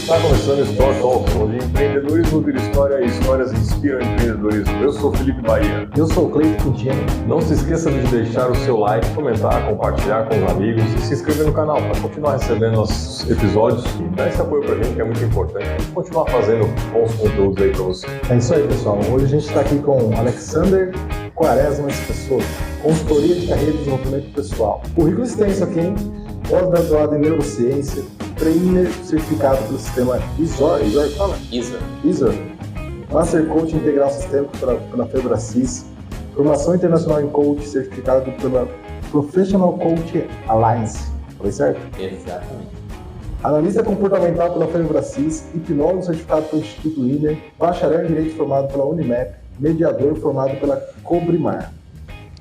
Está começando o Store Talks, onde empreendedorismo vira história e histórias inspiram empreendedorismo. Eu sou o Felipe Bahia. Eu sou o Cleiton Quintino. Não se esqueça de deixar o seu like, comentar, compartilhar com os amigos e se inscrever no canal para continuar recebendo nossos episódios e dar esse apoio para a gente, que é muito importante, para a gente continuar fazendo bons conteúdos aí para você. É isso aí, pessoal. Hoje a gente está aqui com Alexander Quaresma Espessoro, consultoria de carreira e desenvolvimento pessoal. Currículo extenso aqui, hein? Pós-graduado em neurociência, trainer certificado pelo sistema ISOR, fala? ISOR. Master Coach Integral Sistêmico pela Febracis, formação internacional em coach certificado pela Professional Coach Alliance, foi certo? Exatamente. Analista comportamental pela Febracis, hipnólogo certificado pelo Instituto Wiener, bacharel em Direito formado pela Unimap, mediador formado pela Cobrimar.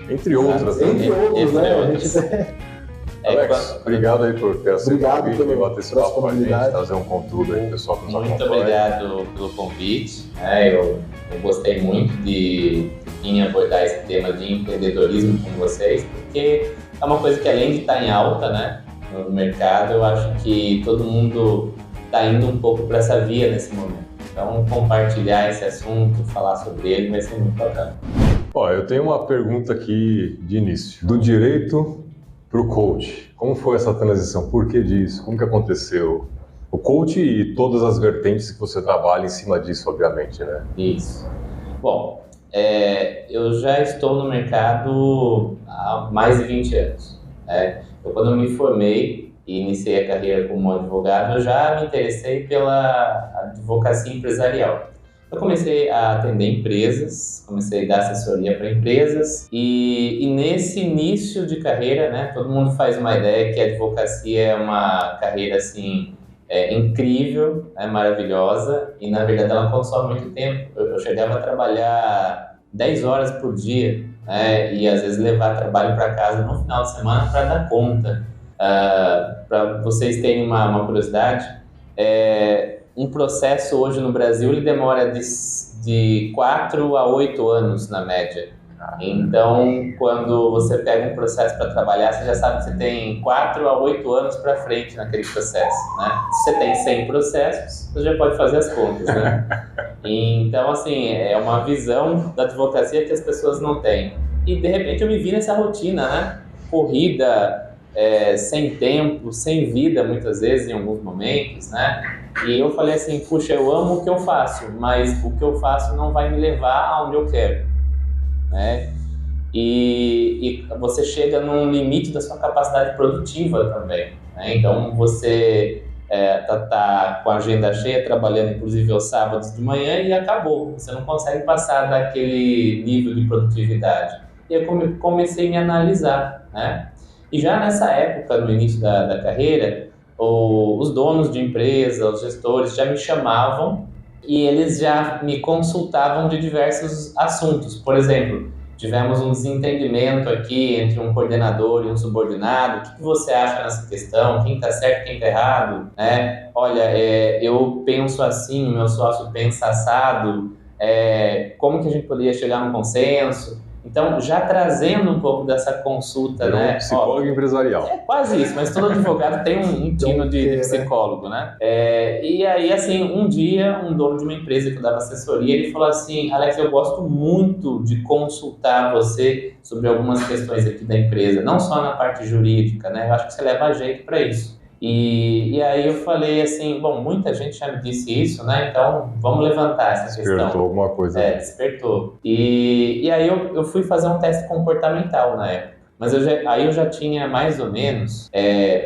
Entre outras, né? A gente Alex, obrigado aí por ter aceito o convite e bater esse papo com a gente, trazer um conteúdo aí, pessoal, que nos acompanha. Muito obrigado pelo convite. Eu gostei muito de abordar esse tema de empreendedorismo com vocês, porque é uma coisa que, além de estar em alta, né, no mercado, eu acho que todo mundo está indo um pouco para essa via nesse momento. Então, compartilhar esse assunto, falar sobre ele, vai ser muito bacana. Eu tenho uma pergunta aqui de início. Do direito para o coach, como foi essa transição? Por que disso? Como que aconteceu? O coach e todas as vertentes que você trabalha em cima disso, obviamente, né? Isso. Bom, eu já estou no mercado há mais de 20 anos. Quando eu me formei e iniciei a carreira como advogado, eu já me interessei pela advocacia empresarial. Eu comecei a atender empresas, comecei a dar assessoria para empresas e nesse início de carreira, né, todo mundo faz uma ideia que a advocacia é uma carreira assim, incrível, maravilhosa, e na verdade ela consome muito tempo. Eu chegava a trabalhar 10 horas por dia, e às vezes levar trabalho para casa no final de semana para dar conta. Para vocês terem uma curiosidade, um processo hoje no Brasil ele demora de 4 a 8 anos na média. Então, quando você pega um processo para trabalhar, você já sabe que você tem 4 a 8 anos para frente naquele processo, né? Se você tem 100 processos, você já pode fazer as contas, né? Então, assim, é uma visão da advocacia que as pessoas não têm. E, de repente, eu me vi nessa rotina, né? Corrida, sem tempo, sem vida, muitas vezes, em alguns momentos, né? E eu falei assim, puxa, eu amo o que eu faço, mas o que eu faço não vai me levar aonde eu quero, né? E você chega num limite da sua capacidade produtiva também, né? Então você tá com a agenda cheia, trabalhando inclusive aos sábados de manhã e acabou, você não consegue passar daquele nível de produtividade. E eu comecei a me analisar, né? E já nessa época, no início da carreira, os donos de empresa, os gestores já me chamavam e eles já me consultavam de diversos assuntos. Por exemplo, tivemos um desentendimento aqui entre um coordenador e um subordinado. O que você acha nessa questão? Quem está certo, quem está errado? Olha, eu penso assim, o meu sócio pensa assado. Como que a gente poderia chegar num consenso? Então, já trazendo um pouco dessa consulta, né? Psicólogo empresarial. É quase isso, mas todo advogado tem um tino de psicólogo, né? E aí, assim, um dia, um dono de uma empresa que eu dava assessoria, ele falou assim, Alex, eu gosto muito de consultar você sobre algumas questões aqui da empresa, não só na parte jurídica, né? Eu acho que você leva jeito para isso. E aí eu falei assim, bom, muita gente já me disse isso, né? Então vamos levantar essa questão. Despertou alguma coisa. Despertou. E aí eu fui fazer um teste comportamental na época. Mas aí eu já tinha mais ou menos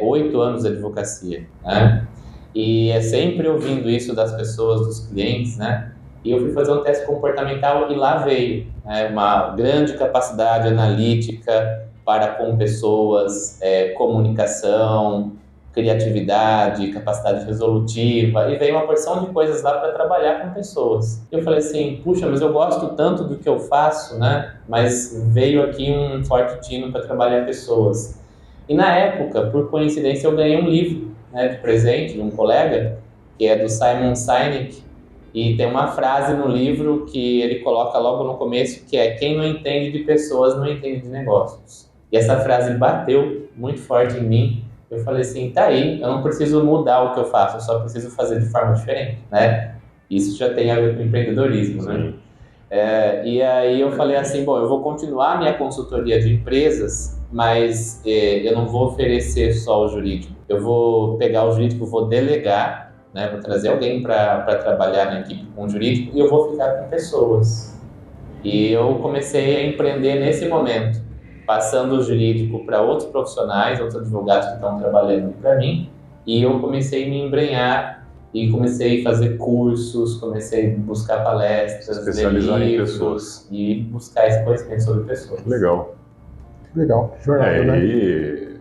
8 anos de advocacia, né? E sempre ouvindo isso das pessoas, dos clientes, né? E eu fui fazer um teste comportamental e lá veio uma grande capacidade analítica para com pessoas, comunicação, criatividade, capacidade resolutiva, e veio uma porção de coisas lá para trabalhar com pessoas. Eu falei assim, puxa, mas eu gosto tanto do que eu faço, né? Mas veio aqui um forte tino para trabalhar pessoas. E na época, por coincidência, eu ganhei um livro, né, de presente de um colega, que é do Simon Sinek, e tem uma frase no livro que ele coloca logo no começo, que é: quem não entende de pessoas não entende de negócios. E essa frase bateu muito forte em mim, eu falei assim, tá aí, eu não preciso mudar o que eu faço, eu só preciso fazer de forma diferente, né? Isso já tem a ver com empreendedorismo, né? E aí eu falei assim, bom, eu vou continuar minha consultoria de empresas, mas eu não vou oferecer só o jurídico. Eu vou pegar o jurídico, vou delegar, né? Vou trazer alguém para trabalhar na equipe com o jurídico e eu vou ficar com pessoas. E eu comecei a empreender nesse momento, passando o jurídico para outros profissionais, outros advogados que estão trabalhando para mim, e eu comecei a me embrenhar e comecei a fazer cursos, comecei a buscar palestras, especializar ler livros, em pessoas e buscar esse conhecimento sobre pessoas. Legal. Legal, jornada, né?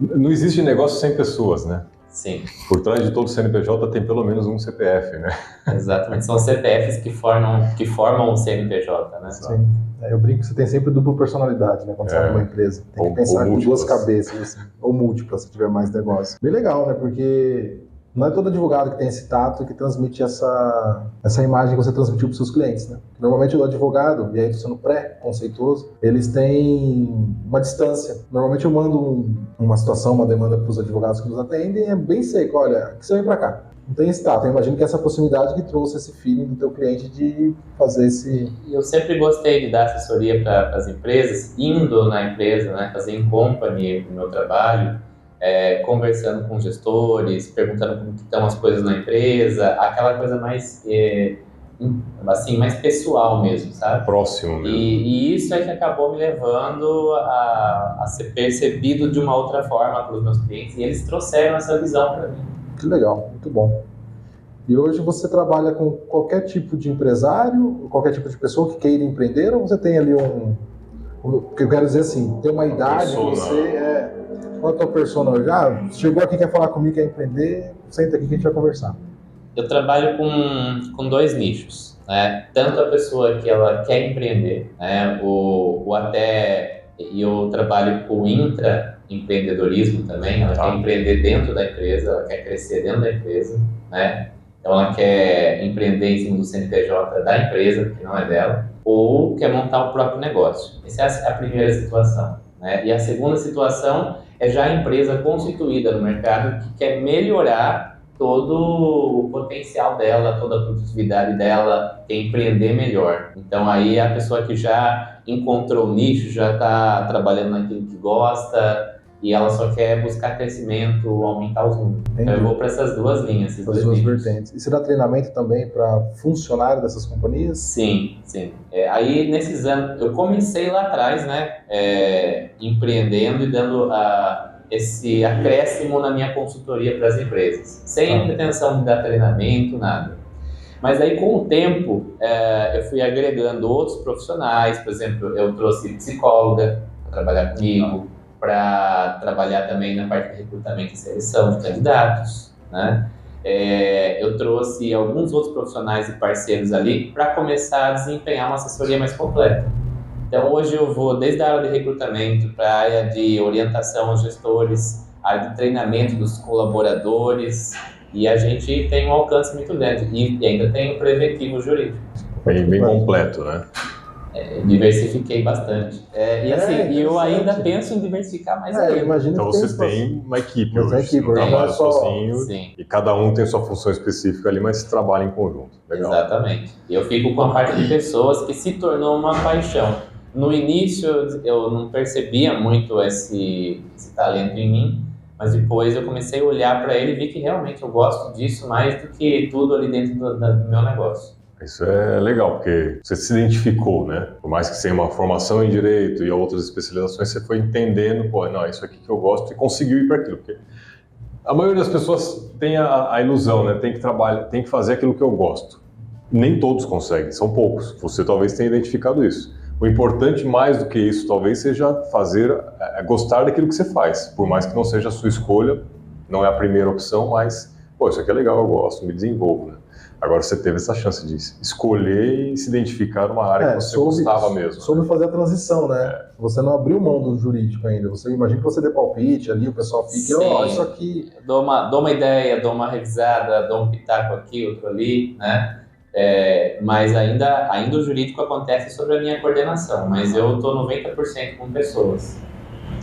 Não existe negócio sem pessoas, né? Sim. Por trás de todo CNPJ tem pelo menos um CPF, né? Exatamente, são CPFs que formam o CNPJ, né? Sim. Eu brinco que você tem sempre dupla personalidade, né? Quando você abre uma empresa. Tem que pensar com duas cabeças, assim, ou múltiplas, se tiver mais negócio. Bem legal, né? Porque não é todo advogado que tem esse tato e que transmite essa imagem que você transmitiu para os seus clientes, né? Normalmente o advogado, e aí sendo pré-conceituoso, eles têm uma distância. Normalmente eu mando uma situação, uma demanda para os advogados que nos atendem, é bem seco, olha, que você vem para cá. Não tem esse tato. Eu imagino que essa proximidade que trouxe esse feeling do teu cliente de fazer esse... Eu sempre gostei de dar assessoria para as empresas, indo na empresa, né? Fazer em company o meu trabalho, conversando com gestores, perguntando como estão as coisas na empresa, aquela coisa mais, assim, mais pessoal mesmo, sabe? Próximo mesmo. E isso é que acabou me levando a ser percebido de uma outra forma pelos meus clientes, e eles trouxeram essa visão para mim. Que legal, muito bom. E hoje você trabalha com qualquer tipo de empresário, qualquer tipo de pessoa que queira empreender, ou você tem ali o que eu quero dizer assim, tem uma idade que você qual é a tua persona? Já chegou aqui, quer falar comigo, quer empreender, senta aqui que a gente vai conversar. Eu trabalho com dois nichos, né? Tanto a pessoa que ela quer empreender, né? E eu trabalho com intraempreendedorismo também, ela quer empreender dentro da empresa, ela quer crescer dentro da empresa, né? Então ela quer empreender em cima do CNPJ da empresa, que não é dela, ou quer montar o próprio negócio. Essa é a primeira situação, né? E a segunda situação é já a empresa constituída no mercado que quer melhorar todo o potencial dela, toda a produtividade dela, quer empreender melhor. Então aí a pessoa que já encontrou o nicho, já está trabalhando naquilo que gosta e ela só quer buscar crescimento, aumentar os números. Então eu vou para essas duas linhas, esses dois vertentes. E você dá treinamento também para funcionário dessas companhias? Sim, sim. Aí nesses anos, eu comecei lá atrás, né, empreendendo e dando esse acréscimo na minha consultoria para as empresas, sem pretensão de dar treinamento, nada. Mas aí com o tempo, eu fui agregando outros profissionais, por exemplo, eu trouxe psicóloga para trabalhar comigo, para trabalhar também na parte de recrutamento e seleção de candidatos, né? Eu trouxe alguns outros profissionais e parceiros ali para começar a desempenhar uma assessoria mais completa. Então hoje eu vou desde a área de recrutamento para a área de orientação aos gestores, a área de treinamento dos colaboradores, e a gente tem um alcance muito grande e ainda tem o preventivo jurídico. Bem completo, né? Diversifiquei bastante. Eu ainda penso em diversificar mais ainda. Então você tem uma equipe hoje, você não trabalha sozinho, e cada um tem sua função específica ali, mas trabalha em conjunto. Legal. Exatamente. Eu fico com a parte de pessoas que se tornou uma paixão. No início eu não percebia muito esse talento em mim, mas depois eu comecei a olhar para ele e vi que realmente eu gosto disso mais do que tudo ali dentro do meu negócio. Isso é legal, porque você se identificou, né? Por mais que você tenha uma formação em direito e outras especializações, você foi entendendo, não, é isso aqui que eu gosto, e conseguiu ir para aquilo. Porque a maioria das pessoas tem a ilusão, né? Tem que trabalhar, tem que fazer aquilo que eu gosto. Nem todos conseguem, são poucos. Você talvez tenha identificado isso. O importante, mais do que isso, talvez seja gostar daquilo que você faz. Por mais que não seja a sua escolha, não é a primeira opção, mas, isso aqui é legal, eu gosto, me desenvolvo, né? Agora você teve essa chance de escolher e se identificar numa área que você gostava mesmo. Soube fazer a transição, né? Você não abriu mão do jurídico ainda. Você imagina que você dê palpite ali, o pessoal fica, isso aqui... Dou uma ideia, dou uma revisada, dou um pitaco aqui, outro ali, né? Mas ainda o jurídico acontece sobre a minha coordenação, mas eu estou 90% com pessoas.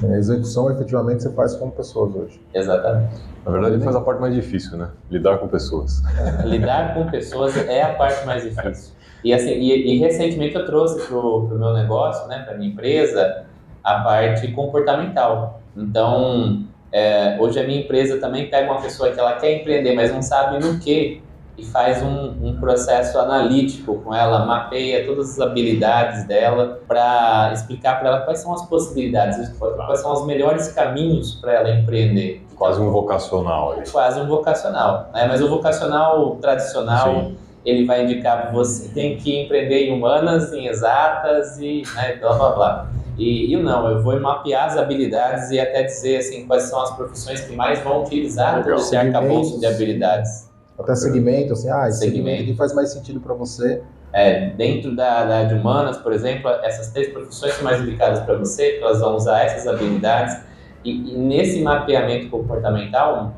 A execução, efetivamente, você faz com pessoas hoje. Exatamente. Na verdade, ele faz a parte mais difícil, né? Lidar com pessoas. Lidar com pessoas é a parte mais difícil. E, assim, e recentemente eu trouxe para o meu negócio, né, para minha empresa, a parte comportamental. Então, hoje a minha empresa também pega uma pessoa que ela quer empreender, mas não sabe no que, e faz um processo analítico com ela, mapeia todas as habilidades dela para explicar para ela quais são as possibilidades, quais são os melhores caminhos para ela empreender. Quase um vocacional. Quase um vocacional, né? Mas o vocacional tradicional, sim, ele vai indicar que você tem que empreender em humanas, em exatas e, né, blá blá blá. E eu não, eu vou mapear as habilidades e até dizer assim, quais são as profissões que mais vão utilizar todo esse arcabouço de habilidades. Até segmento, assim, esse segmento aqui faz mais sentido para você. Dentro da área de humanas, por exemplo, essas 3 profissões são mais indicadas para você, porque elas vão usar essas habilidades. E nesse mapeamento comportamental,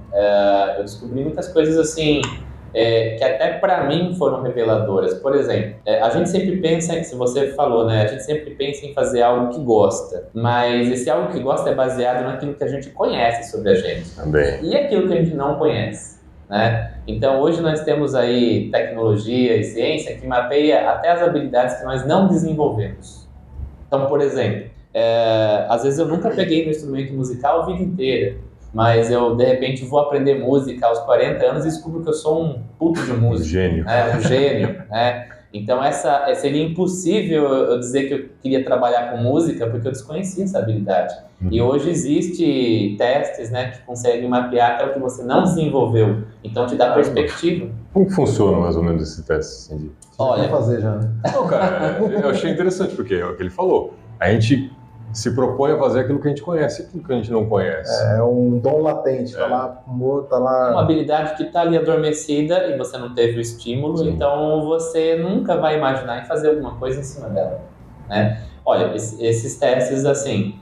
eu descobri muitas coisas assim, que até para mim foram reveladoras. Por exemplo, a gente sempre pensa, se você falou, né, a gente sempre pensa em fazer algo que gosta, mas esse algo que gosta é baseado naquilo que a gente conhece sobre a gente. Também. E aquilo que a gente não conhece, né? Então hoje nós temos aí tecnologia e ciência que mapeia até as habilidades que nós não desenvolvemos. Então, por exemplo, às vezes eu nunca peguei no instrumento musical a vida inteira, mas eu, de repente, vou aprender música aos 40 anos e descubro que eu sou um puto de música. Gênio. Um gênio, né? Então, seria impossível eu dizer que eu queria trabalhar com música porque eu desconhecia essa habilidade. E hoje existe testes, né, que conseguem mapear até o que você não desenvolveu. Então, te dá perspectiva. Como que funciona mais ou menos esse teste, Cindy? Olha, fazer já, né? Não, cara, eu achei interessante porque é o que ele falou. A gente se propõe a fazer aquilo que a gente conhece, aquilo que a gente não conhece. É um dom latente, tá lá, tá lá. Uma habilidade que está ali adormecida e você não teve o estímulo, sim, então você nunca vai imaginar em fazer alguma coisa em cima dela, né? Olha, esses testes, assim,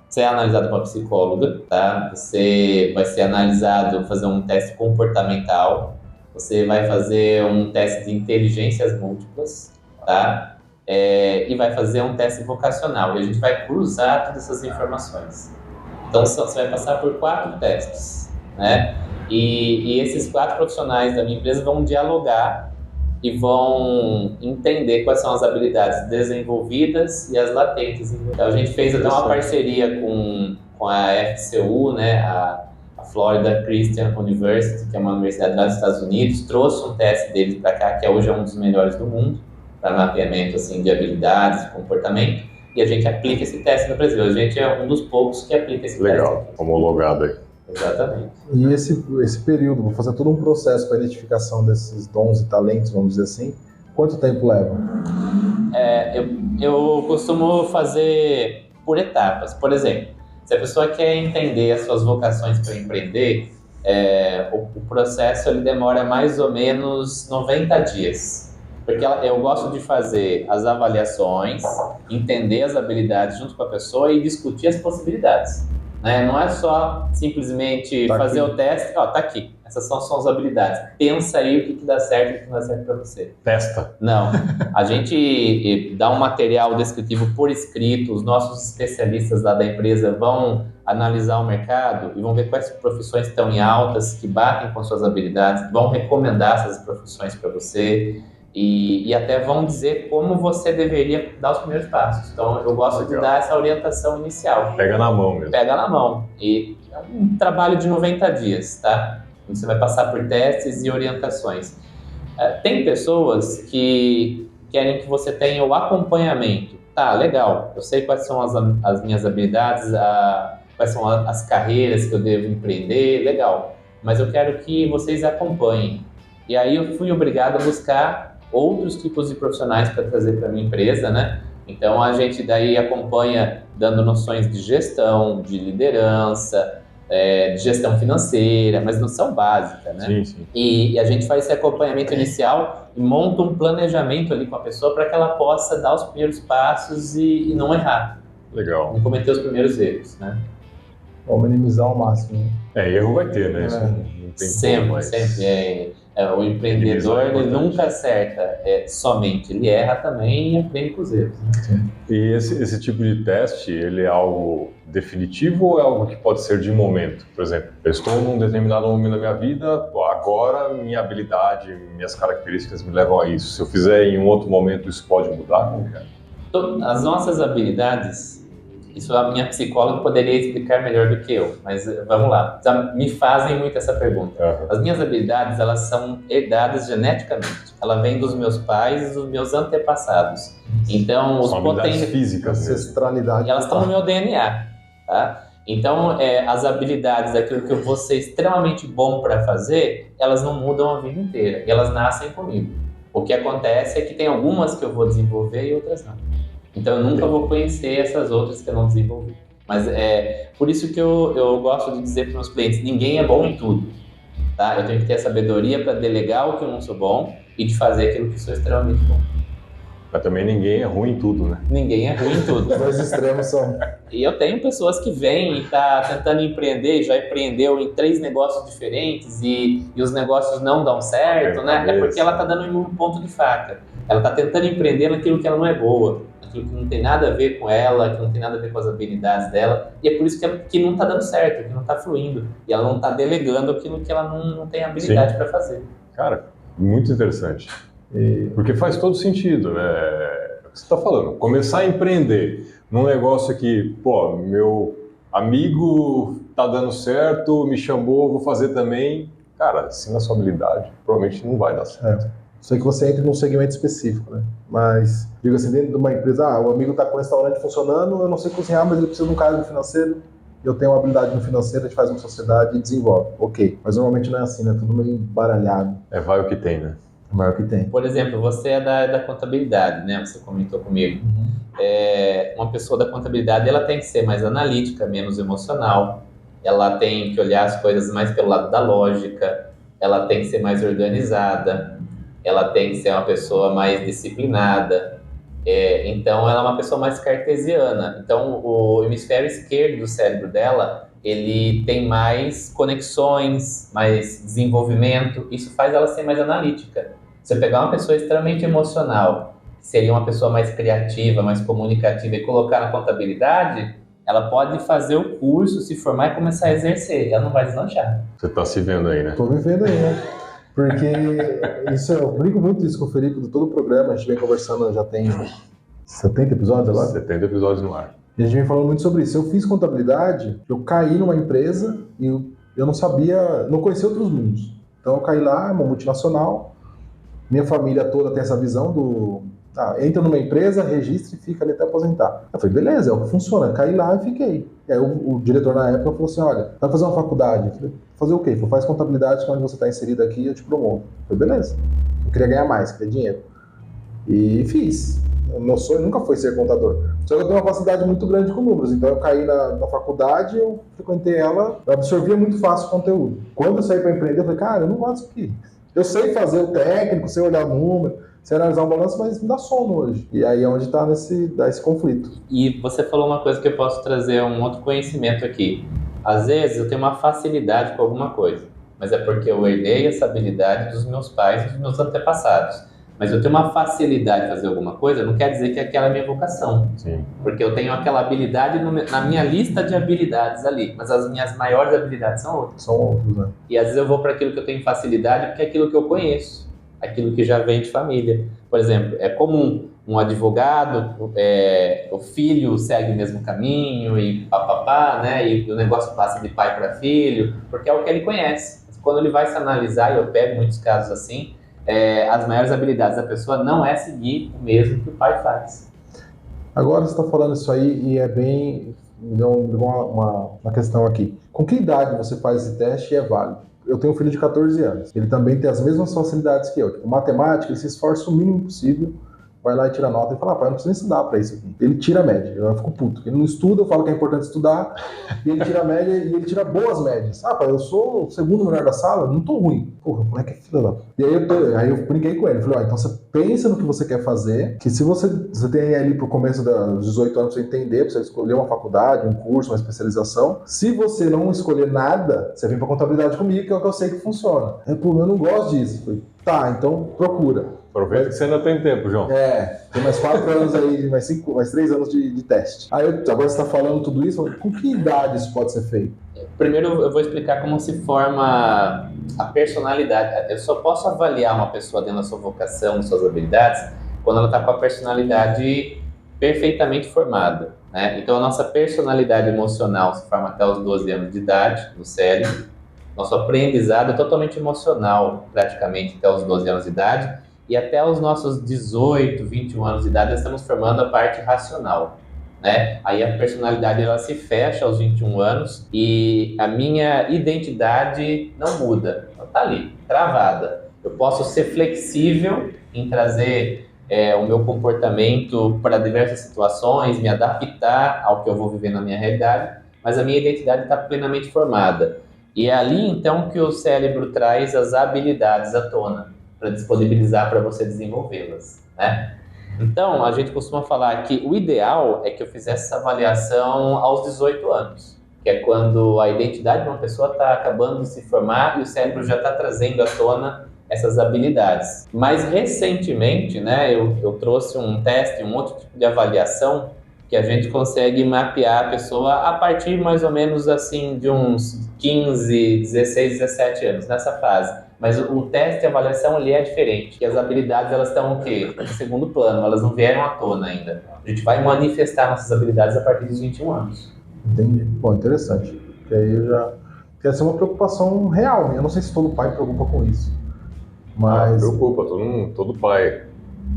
você é analisado por uma psicóloga, tá? Você vai ser analisado, fazer um teste comportamental, você vai fazer um teste de inteligências múltiplas, tá? E vai fazer um teste vocacional, e a gente vai cruzar todas essas informações. Então, você vai passar por 4 testes, né? E esses 4 profissionais da minha empresa vão dialogar e vão entender quais são as habilidades desenvolvidas e as latentes. Então, a gente fez até uma parceria com a FCU, né? A Florida Christian University, que é uma universidade lá dos Estados Unidos, trouxe um teste deles para cá, que hoje é um dos melhores do mundo, para mapeamento assim, de habilidades, de comportamento, e a gente aplica esse teste no Brasil. A gente é um dos poucos que aplica esse teste. Legal, homologado aí. Exatamente. E esse período, vou fazer todo um processo para identificação desses dons e talentos, vamos dizer assim, quanto tempo leva? Eu costumo fazer por etapas. Por exemplo, se a pessoa quer entender as suas vocações para empreender, o processo ele demora mais ou menos 90 dias. Porque eu gosto de fazer as avaliações, entender as habilidades junto com a pessoa e discutir as possibilidades, né? Não é só simplesmente fazer o teste, tá aqui, essas são as habilidades. Pensa aí o que dá certo e o que não dá certo para você. Testa. Não, a gente dá um material descritivo por escrito, os nossos especialistas lá da empresa vão analisar o mercado e vão ver quais profissões estão em altas, que batem com suas habilidades, vão recomendar essas profissões para você. E até vão dizer como você deveria dar os primeiros passos. Então, eu gosto de dar essa orientação inicial. Pega na mão mesmo. Pega na mão. E é um trabalho de 90 dias, tá? Você vai passar por testes e orientações. Tem pessoas que querem que você tenha o acompanhamento. Tá, legal. Eu sei quais são as minhas habilidades, quais são as carreiras que eu devo empreender, legal. Mas eu quero que vocês acompanhem. E aí eu fui obrigado a buscar outros tipos de profissionais para trazer para a minha empresa, né? Então, a gente daí acompanha dando noções de gestão, de liderança, de gestão financeira, mas noção básica, né? Sim, sim. E a gente faz esse acompanhamento inicial e monta um planejamento ali com a pessoa para que ela possa dar os primeiros passos e não errar. Legal. Não cometer os primeiros erros, né? Ou minimizar ao máximo. Erro vai ter, né? Isso não tem sempre, como, mas... sempre. O empreendedor ele nunca acerta somente, ele erra também e aprende com os erros. Né? E esse tipo de teste, ele é algo definitivo ou é algo que pode ser de momento? Por exemplo, eu estou num determinado momento da minha vida, agora minha habilidade, minhas características me levam a isso. Se eu fizer em um outro momento, isso pode mudar? Como que é? As nossas habilidades, isso a minha psicóloga poderia explicar melhor do que eu, mas vamos lá, me fazem muito essa pergunta. As minhas habilidades, elas são herdadas geneticamente, ela vem dos meus pais e dos meus antepassados. Então, os habilidades físicas, ancestralidade, elas estão no meu DNA, tá? Então, as habilidades, aquilo que eu vou ser extremamente bom para fazer, elas não mudam a vida inteira, e elas nascem comigo. O que acontece é que tem algumas que eu vou desenvolver e outras não. Então eu nunca vou conhecer essas outras que eu não desenvolvi. Mas é por isso que eu gosto de dizer para os meus clientes, ninguém é bom em tudo. Tá? Eu tenho que ter a sabedoria para delegar o que eu não sou bom e de fazer aquilo que sou extremamente bom. Mas também ninguém é ruim em tudo, né? Ninguém é ruim em tudo. Os dois extremos são... E eu tenho pessoas que vêm e tá tentando empreender, já empreendeu em 3 negócios diferentes e os negócios não dão certo, né? É porque ela tá dando um ponto de faca. Ela tá tentando empreender naquilo que ela não é boa. Aquilo que não tem nada a ver com ela, que não tem nada a ver com as habilidades dela, e é por isso que não está dando certo, que não está fluindo, e ela não está delegando aquilo que ela não tem habilidade para fazer. Cara, muito interessante, porque faz todo sentido, né? É o que você está falando, começar a empreender num negócio que, pô, meu amigo tá dando certo, me chamou, vou fazer também, cara, se na sua habilidade, provavelmente não vai dar certo. Sei que você entra num segmento específico, né? Mas, digo assim, dentro de uma empresa, o amigo está com o restaurante funcionando, eu não sei cozinhar, mas ele precisa de um cara no financeiro, eu tenho uma habilidade no financeiro, a gente faz uma sociedade e desenvolve. Ok, mas normalmente não é assim, né? Tudo meio embaralhado. Vai o que tem, né? Vai o que tem. Por exemplo, você é da contabilidade, né? Você comentou comigo. Uma pessoa da contabilidade, ela tem que ser mais analítica, menos emocional, ela tem que olhar as coisas mais pelo lado da lógica, ela tem que ser mais organizada, ela tem que ser uma pessoa mais disciplinada, então ela é uma pessoa mais cartesiana. Então o hemisfério esquerdo do cérebro dela, ele tem mais conexões, mais desenvolvimento, isso faz ela ser mais analítica. Você pegar uma pessoa extremamente emocional, que seria uma pessoa mais criativa, mais comunicativa, e colocar na contabilidade, ela pode fazer o curso, se formar e começar a exercer, ela não vai deslanchar. Você está se vendo aí, né? Estou me vendo aí, né? Porque eu brinco muito isso com o Felipe, de todo o programa, a gente vem conversando, já tem 70 episódios agora? 70 episódios no ar. E a gente vem falando muito sobre isso. Eu fiz contabilidade, eu caí numa empresa e eu não sabia, não conhecia outros mundos. Então eu caí lá, uma multinacional, minha família toda tem essa visão do... entra numa empresa, registra e fica ali até aposentar. Eu falei, beleza, é o que funciona. Caí lá e fiquei. E aí o diretor na época falou assim, olha, vai fazer uma faculdade? Eu falei, fazer o quê? Ele falou, faz contabilidade, que é onde você está inserido aqui, eu te promovo. Eu falei, beleza. Eu queria ganhar mais, queria dinheiro. E fiz. Meu sonho nunca foi ser contador. Só que eu tenho uma facilidade muito grande com números. Então eu caí na faculdade, eu frequentei ela, eu absorvia muito fácil o conteúdo. Quando eu saí para empreender, eu falei, cara, eu não gosto disso aqui. Eu sei fazer o técnico, sei olhar o número, sei analisar um balanço, mas me dá sono hoje. E aí é onde está esse conflito. E você falou uma coisa que eu posso trazer um outro conhecimento aqui. Às vezes eu tenho uma facilidade com alguma coisa, mas é porque eu herdei essa habilidade dos meus pais e dos meus antepassados. Mas eu tenho uma facilidade de fazer alguma coisa, não quer dizer que aquela é a minha vocação. Sim. Porque eu tenho aquela habilidade na minha lista de habilidades ali, mas as minhas maiores habilidades são outras. São outros, né? E às vezes eu vou para aquilo que eu tenho facilidade porque é aquilo que eu conheço, aquilo que já vem de família. Por exemplo, é comum um advogado, o filho segue o mesmo caminho e papapá, né? E o negócio passa de pai para filho, porque é o que ele conhece. Quando ele vai se analisar, e eu pego muitos casos assim, as maiores habilidades da pessoa não é seguir o mesmo que o pai faz. Agora você está falando isso aí e é bem... Me deu uma questão aqui. Com que idade você faz esse teste e é válido? Eu tenho um filho de 14 anos. Ele também tem as mesmas facilidades que eu. Tipo, matemática, ele se esforça o mínimo possível, vai lá e tira nota e fala, pai, eu não preciso nem estudar para isso aqui. Ele tira a média, eu fico puto. Ele não estuda, eu falo que é importante estudar, e ele tira a média e ele tira boas médias. Pai, eu sou o segundo melhor da sala, não tô ruim. Porra, como é que é filho da... E aí eu brinquei com ele, falei, então você pensa no que você quer fazer, que se você tem ali pro começo dos 18 anos pra você entender, pra você escolher uma faculdade, um curso, uma especialização, se você não escolher nada, você vem pra contabilidade comigo, que é o que eu sei que funciona. Eu não gosto disso. Tá, então procura. Aproveita que você ainda tem tempo, João. Tem mais 4 anos aí, mais 3 anos de teste. Aí agora você está falando tudo isso, com que idade isso pode ser feito? Primeiro eu vou explicar como se forma a personalidade. Eu só posso avaliar uma pessoa dentro da sua vocação, das suas habilidades, quando ela está com a personalidade perfeitamente formada, né? Então a nossa personalidade emocional se forma até os 12 anos de idade, no cérebro. Nosso aprendizado é totalmente emocional, praticamente até os 12 anos de idade. E até os nossos 18, 21 anos de idade, nós estamos formando a parte racional, né? Aí a personalidade ela se fecha aos 21 anos e a minha identidade não muda, ela está ali, travada. Eu posso ser flexível em trazer o meu comportamento para diversas situações, me adaptar ao que eu vou viver na minha realidade, mas a minha identidade está plenamente formada. E é ali então que o cérebro traz as habilidades à tona, para disponibilizar para você desenvolvê-las, né? Então, a gente costuma falar que o ideal é que eu fizesse essa avaliação aos 18 anos, que é quando a identidade de uma pessoa está acabando de se formar e o cérebro já está trazendo à tona essas habilidades. Mas, recentemente, né, eu trouxe um teste, um outro tipo de avaliação, que a gente consegue mapear a pessoa a partir mais ou menos assim de uns 15, 16, 17 anos, nessa fase. Mas o teste de avaliação ali é diferente, que as habilidades elas estão o quê? Em segundo plano, elas não vieram à tona ainda. A gente vai manifestar nossas habilidades a partir dos 21 anos. Entendi. Bom, interessante. Porque aí eu já... Quer ser uma preocupação real, né? Eu não sei se todo pai preocupa com isso. Mas... preocupa, todo pai.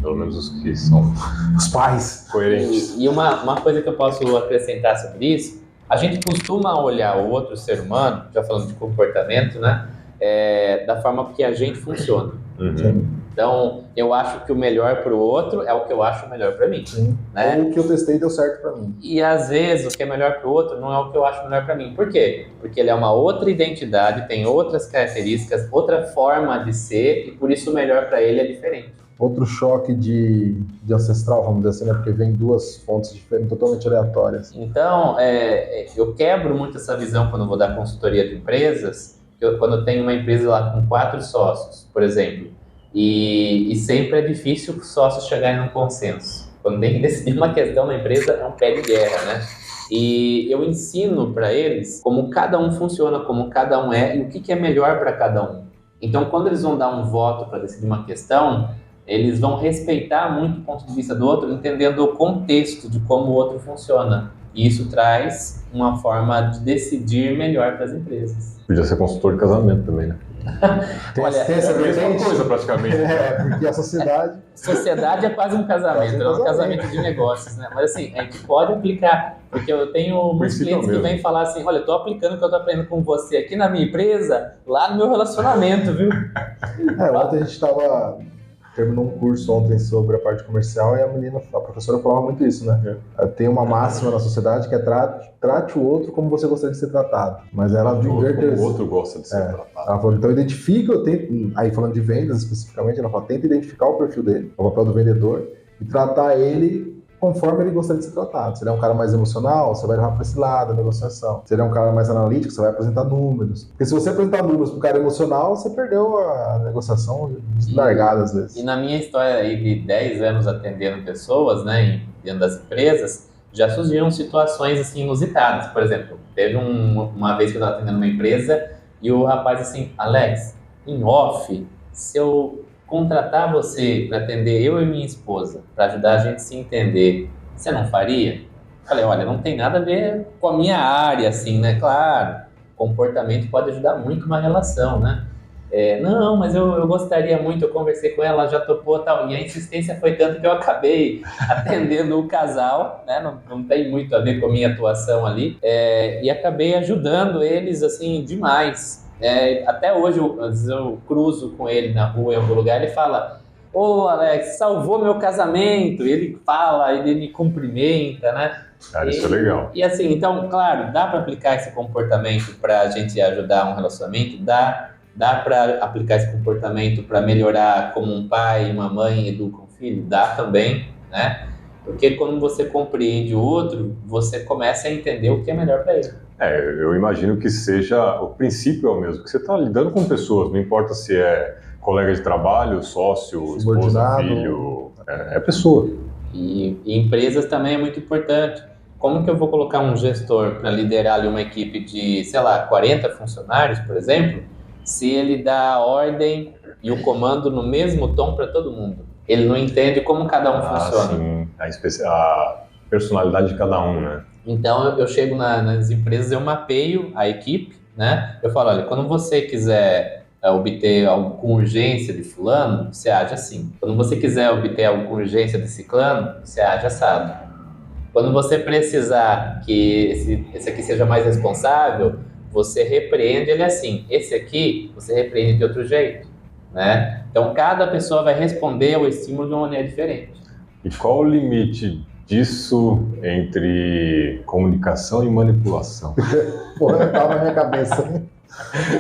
Pelo menos os que são os pais coerentes. E uma coisa que eu posso acrescentar sobre isso, a gente costuma olhar o outro ser humano, já falando de comportamento, né? Da forma que a gente funciona. Uhum. Então, eu acho que o melhor para o outro é o que eu acho melhor para mim. Sim. Né? Ou o que eu testei deu certo para mim. E às vezes o que é melhor para o outro não é o que eu acho melhor para mim. Por quê? Porque ele é uma outra identidade, tem outras características, outra forma de ser e por isso o melhor para ele é diferente. Outro choque de ancestral, vamos dizer assim, né? Porque vem duas fontes diferentes, totalmente aleatórias. Então, eu quebro muito essa visão quando eu vou dar consultoria de empresas, quando eu tenho uma empresa lá com 4 sócios, por exemplo, e sempre é difícil os sócios chegarem num consenso. Quando tem que decidir uma questão na empresa, é um pé de guerra, né? E eu ensino para eles como cada um funciona, como cada um é e o que é melhor para cada um. Então, quando eles vão dar um voto para decidir uma questão, eles vão respeitar muito o ponto de vista do outro, entendendo o contexto de como o outro funciona. E isso traz uma forma de decidir melhor para as empresas. Podia ser consultor de casamento também, né? Olha, tem essa É a mesma vertente? coisa praticamente. Porque a sociedade... Sociedade é quase um casamento, é um casamento de negócios, né? Mas assim, a gente pode aplicar, porque eu tenho muitos clientes que vêm falar assim, olha, eu estou aplicando o que eu estou aprendendo com você aqui na minha empresa, lá no meu relacionamento, viu? Ontem a gente terminou um curso ontem sobre a parte comercial e a professora falava muito isso, né? Tem uma máxima na sociedade que é trate o outro como você gostaria de ser tratado. Mas ela inverteu como o outro gosta de ser tratado. Ela falou, então aí falando de vendas especificamente, ela fala, tenta identificar o perfil dele, o papel do vendedor, e tratar ele conforme ele gostaria de ser tratado. Se ele é um cara mais emocional, você vai levar para esse lado, a negociação. Se ele é um cara mais analítico, você vai apresentar números. Porque se você apresentar números para um cara emocional, você perdeu a negociação largada às vezes. E na minha história aí de 10 anos atendendo pessoas, né, dentro das empresas, já surgiram situações assim inusitadas. Por exemplo, teve uma vez que eu estava atendendo uma empresa e o rapaz assim, Alex, em off, se eu contratar você para atender eu e minha esposa, para ajudar a gente a se entender, você não faria? Falei, olha, não tem nada a ver com a minha área, assim, né? Claro, comportamento pode ajudar muito uma relação, né? Não, mas eu gostaria muito, eu conversei com ela, já topou tal, e a insistência foi tanto que eu acabei atendendo o casal, né? Não tem muito a ver com a minha atuação ali, e acabei ajudando eles, assim, demais. Até hoje, às vezes eu cruzo com ele na rua em algum lugar, ele fala, ô Alex, salvou meu casamento, e ele fala, ele me cumprimenta, né? Cara, isso é legal. E assim, então, claro, dá para aplicar esse comportamento para a gente ajudar um relacionamento, dá para aplicar esse comportamento para melhorar como um pai e uma mãe educam um filho, dá também, né? Porque quando você compreende o outro, você começa a entender o que é melhor para ele. Eu imagino que seja, o princípio é o mesmo, que você está lidando com pessoas, não importa se é colega de trabalho, sócio, esposa, Subordinado. filho, é pessoa. E empresas também é muito importante. Como que eu vou colocar um gestor para liderar ali uma equipe de, sei lá, 40 funcionários, por exemplo, se ele dá a ordem e o comando no mesmo tom para todo mundo? Ele não entende como cada um funciona. Sim, a personalidade de cada um, né? Então eu chego nas empresas, eu mapeio a equipe, né? Eu falo, olha, quando você quiser obter algo com urgência de fulano, você age assim. Quando você quiser obter algo com urgência de ciclano, você age assado. Quando você precisar que esse aqui seja mais responsável, você repreende ele assim. Esse aqui, você repreende de outro jeito, né? Então, cada pessoa vai responder ao estímulo de uma maneira diferente. E qual o limite disso entre comunicação e manipulação? Porra, tava na minha cabeça.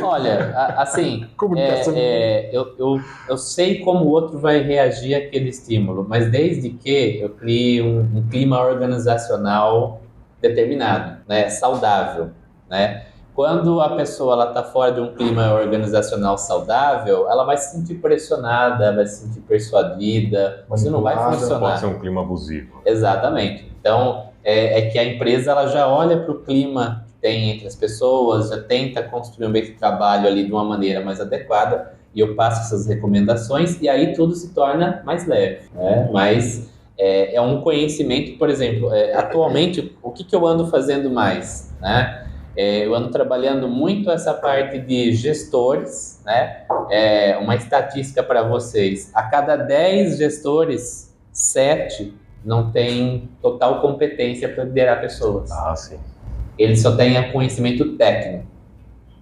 Olha, assim, Comunicação. eu sei como o outro vai reagir àquele estímulo, mas desde que eu crie um clima organizacional determinado, né, saudável, né? Quando a pessoa está fora de um clima organizacional saudável, ela vai se sentir pressionada, vai se sentir persuadida, isso não vai funcionar. Pode ser um clima abusivo. Exatamente. Então, é que a empresa ela já olha para o clima que tem entre as pessoas, já tenta construir um ambiente de trabalho ali de uma maneira mais adequada, e eu passo essas recomendações, e aí tudo se torna mais leve, né? Mas é um conhecimento, por exemplo, atualmente, o que eu ando fazendo mais, né? Eu ando trabalhando muito essa parte de gestores, né? Uma estatística para vocês. A cada 10 gestores, 7 não têm total competência para liderar pessoas. Ah, sim. Eles só têm conhecimento técnico,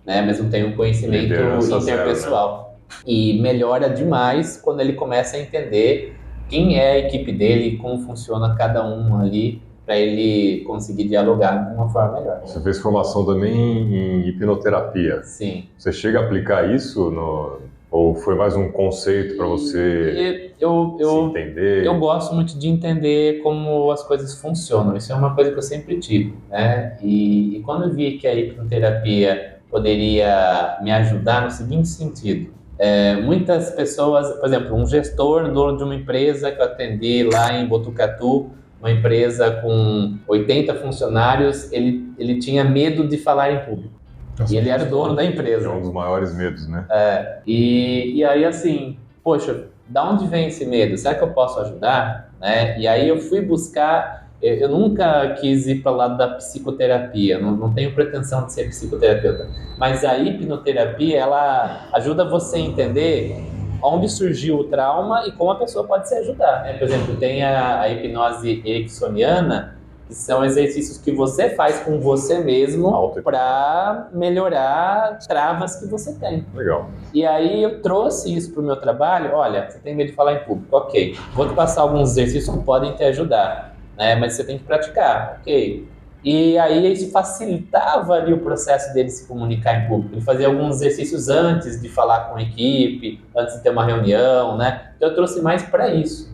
né? Mas não têm um conhecimento Liderança interpessoal. Zero, né? E melhora demais quando ele começa a entender quem é a equipe dele, como funciona cada um ali, para ele conseguir dialogar de uma forma melhor. Você fez formação também em hipnoterapia. Sim. Você chega a aplicar isso ou foi mais um conceito para você se entender? Eu gosto muito de entender como as coisas funcionam. Isso é uma coisa que eu sempre tive, né? E quando eu vi que a hipnoterapia poderia me ajudar no seguinte sentido. Muitas pessoas, por exemplo, um gestor, dono de uma empresa que eu atendi lá em Botucatu, uma empresa com 80 funcionários, ele tinha medo de falar em público. E ele era o dono da empresa. É um dos maiores medos, né? E aí, assim, poxa, da onde vem esse medo? Será que eu posso ajudar? Né? E aí eu fui buscar, eu nunca quis ir para o lado da psicoterapia, não tenho pretensão de ser psicoterapeuta, mas a hipnoterapia, ela ajuda você a entender onde surgiu o trauma e como a pessoa pode se ajudar, né? Por exemplo, tem a hipnose ericksoniana, que são exercícios que você faz com você mesmo para melhorar travas que você tem. Legal. E aí eu trouxe isso para o meu trabalho. Olha, você tem medo de falar em público, ok. Vou te passar alguns exercícios que podem te ajudar, né? Mas você tem que praticar, ok. E aí isso facilitava ali o processo dele se comunicar em público. Ele fazia alguns exercícios antes de falar com a equipe, antes de ter uma reunião, né? Então eu trouxe mais para isso.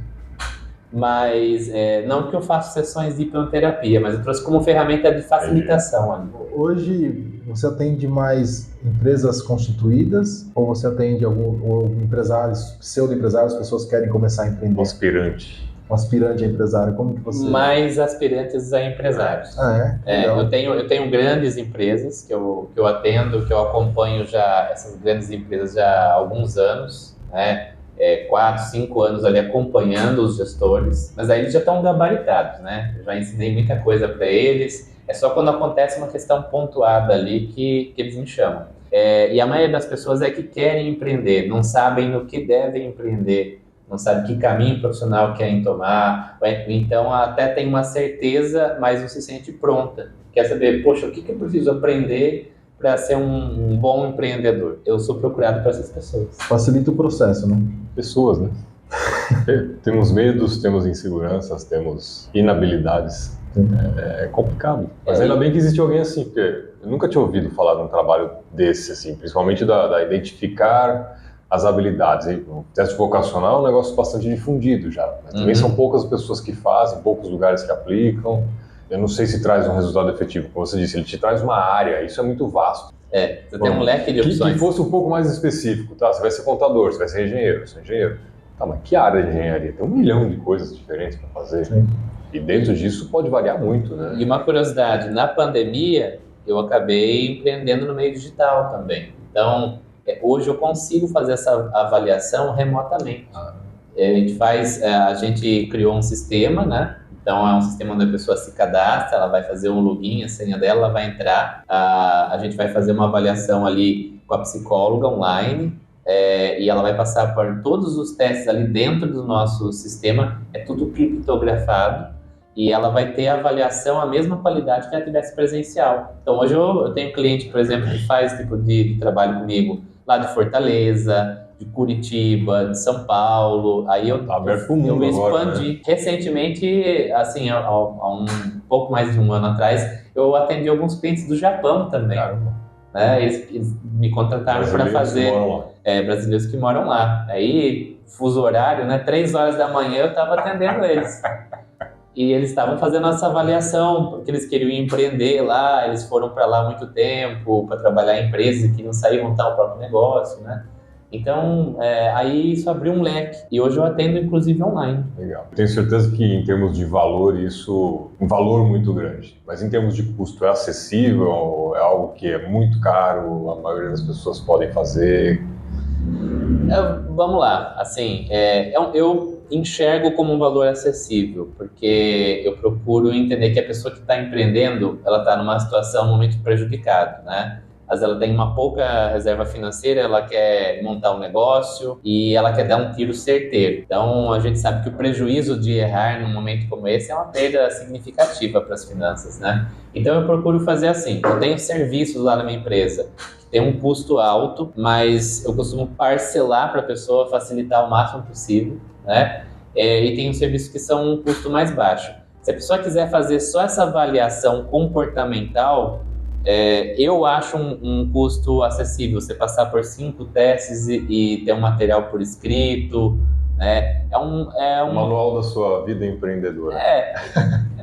Mas não que eu faça sessões de hipnoterapia, mas eu trouxe como ferramenta de facilitação ali. Hoje você atende mais empresas constituídas ou você atende ou empresários, pseudo-empresários, pessoas que querem começar a empreender? Um aspirante a empresário, como que você... Mais aspirantes a empresários. Eu tenho grandes empresas que eu atendo, que eu acompanho já, essas grandes empresas já há alguns anos, né? 4, 5 anos ali acompanhando os gestores, mas aí eles já estão gabaritados, né? Eu já ensinei muita coisa para eles, é só quando acontece uma questão pontuada ali que eles me chamam. E a maioria das pessoas que querem empreender, não sabem no que devem empreender, não sabem que caminho profissional querem tomar, então até tem uma certeza, mas não se sente pronta. Quer saber, poxa, o que eu preciso aprender para ser um bom empreendedor? Eu sou procurado por essas pessoas. Facilita o processo, né? Pessoas, né? Temos medos, temos inseguranças, temos inabilidades. É complicado. Mas ainda bem que existe alguém assim, porque eu nunca tinha ouvido falar de um trabalho desse, assim, principalmente da identificar as habilidades. O teste vocacional é um negócio bastante difundido já, mas também são poucas pessoas que fazem, poucos lugares que aplicam. Eu não sei se traz um resultado efetivo. Como você disse, ele te traz uma área, isso é muito vasto. Você tem um leque de opções. Que fosse um pouco mais específico, tá? Você vai ser contador, você vai ser engenheiro, Tá, mas que área de engenharia? Tem 1 milhão de coisas diferentes para fazer. Sim. E dentro disso pode variar muito, né? E uma curiosidade, na pandemia, eu acabei empreendendo no meio digital também. Então, hoje eu consigo fazer essa avaliação remotamente. A gente criou um sistema, né? Então, é um sistema onde a pessoa se cadastra, ela vai fazer um login, a senha dela, ela vai entrar, a gente vai fazer uma avaliação ali com a psicóloga online, e ela vai passar por todos os testes ali dentro do nosso sistema, é tudo criptografado, e ela vai ter a avaliação, a mesma qualidade que ela tivesse presencial. Então, hoje eu tenho cliente, por exemplo, que faz tipo de trabalho comigo lá de Fortaleza, de Curitiba, de São Paulo, aí eu expandi. Agora, né? Recentemente, assim, há um pouco mais de um ano atrás, eu atendi alguns clientes do Japão também. Né? Eles me contrataram para fazer... brasileiros que moram lá. Aí, fuso horário, né? 3 horas da manhã eu estava atendendo eles. E eles estavam fazendo essa avaliação, porque eles queriam empreender lá, eles foram para lá há muito tempo, para trabalhar em empresas e queriam sair e montar o próprio negócio, né? Então, aí isso abriu um leque. E hoje eu atendo, inclusive, online. Legal. Tenho certeza que, em termos de valor, isso é um valor muito grande. Mas, em termos de custo, é acessível? É algo que é muito caro? A maioria das pessoas podem fazer? Vamos lá. Assim, eu enxergo como um valor acessível, porque eu procuro entender que a pessoa que está empreendendo, ela está numa situação muito prejudicada, né? Às vezes ela tem uma pouca reserva financeira, ela quer montar um negócio e ela quer dar um tiro certeiro. Então, a gente sabe que o prejuízo de errar num momento como esse é uma perda significativa para as finanças, né? Então, eu procuro fazer assim. Eu tenho serviços lá na minha empresa que tem um custo alto, mas eu costumo parcelar para a pessoa, facilitar o máximo possível, né? E tem serviços que são um custo mais baixo. Se a pessoa quiser fazer só essa avaliação comportamental, eu acho um custo acessível. Você passar por 5 testes e ter um material por escrito, né? É um manual da sua vida empreendedora.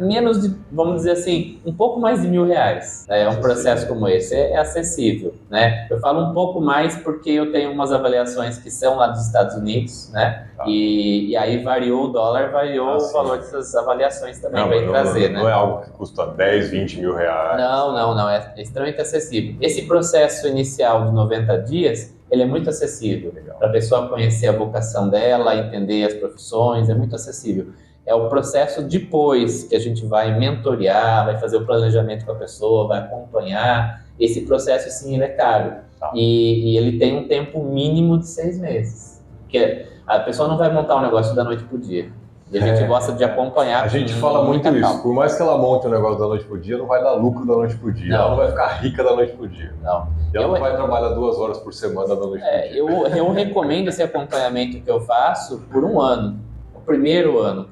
Menos de, vamos dizer assim, um pouco mais de R$1.000. Né? Um processo como esse é acessível, né? Eu falo um pouco mais porque eu tenho umas avaliações que são lá dos Estados Unidos, né? E aí variou o dólar, variou o valor dessas avaliações também para trazer, né? Não é algo que custa 10, 20 mil reais. Não, é extremamente acessível. Esse processo inicial de 90 dias, ele é muito acessível para a pessoa conhecer a vocação dela, entender as profissões, é muito acessível. É o processo depois que a gente vai mentorear, vai fazer o planejamento com a pessoa, vai acompanhar. Esse processo, sim, ele é caro. E ele tem um tempo mínimo de 6 meses. Porque a pessoa não vai montar um negócio da noite pro dia. E a gente gosta de acompanhar. A gente fala muito isso. Por mais que ela monte um negócio da noite pro dia, não vai dar lucro da noite pro dia. Ela não vai ficar rica da noite pro dia. Não. E ela não vai trabalhar 2 horas por semana da noite pro dia. Eu recomendo esse acompanhamento que eu faço por 1 ano. Primeiro ano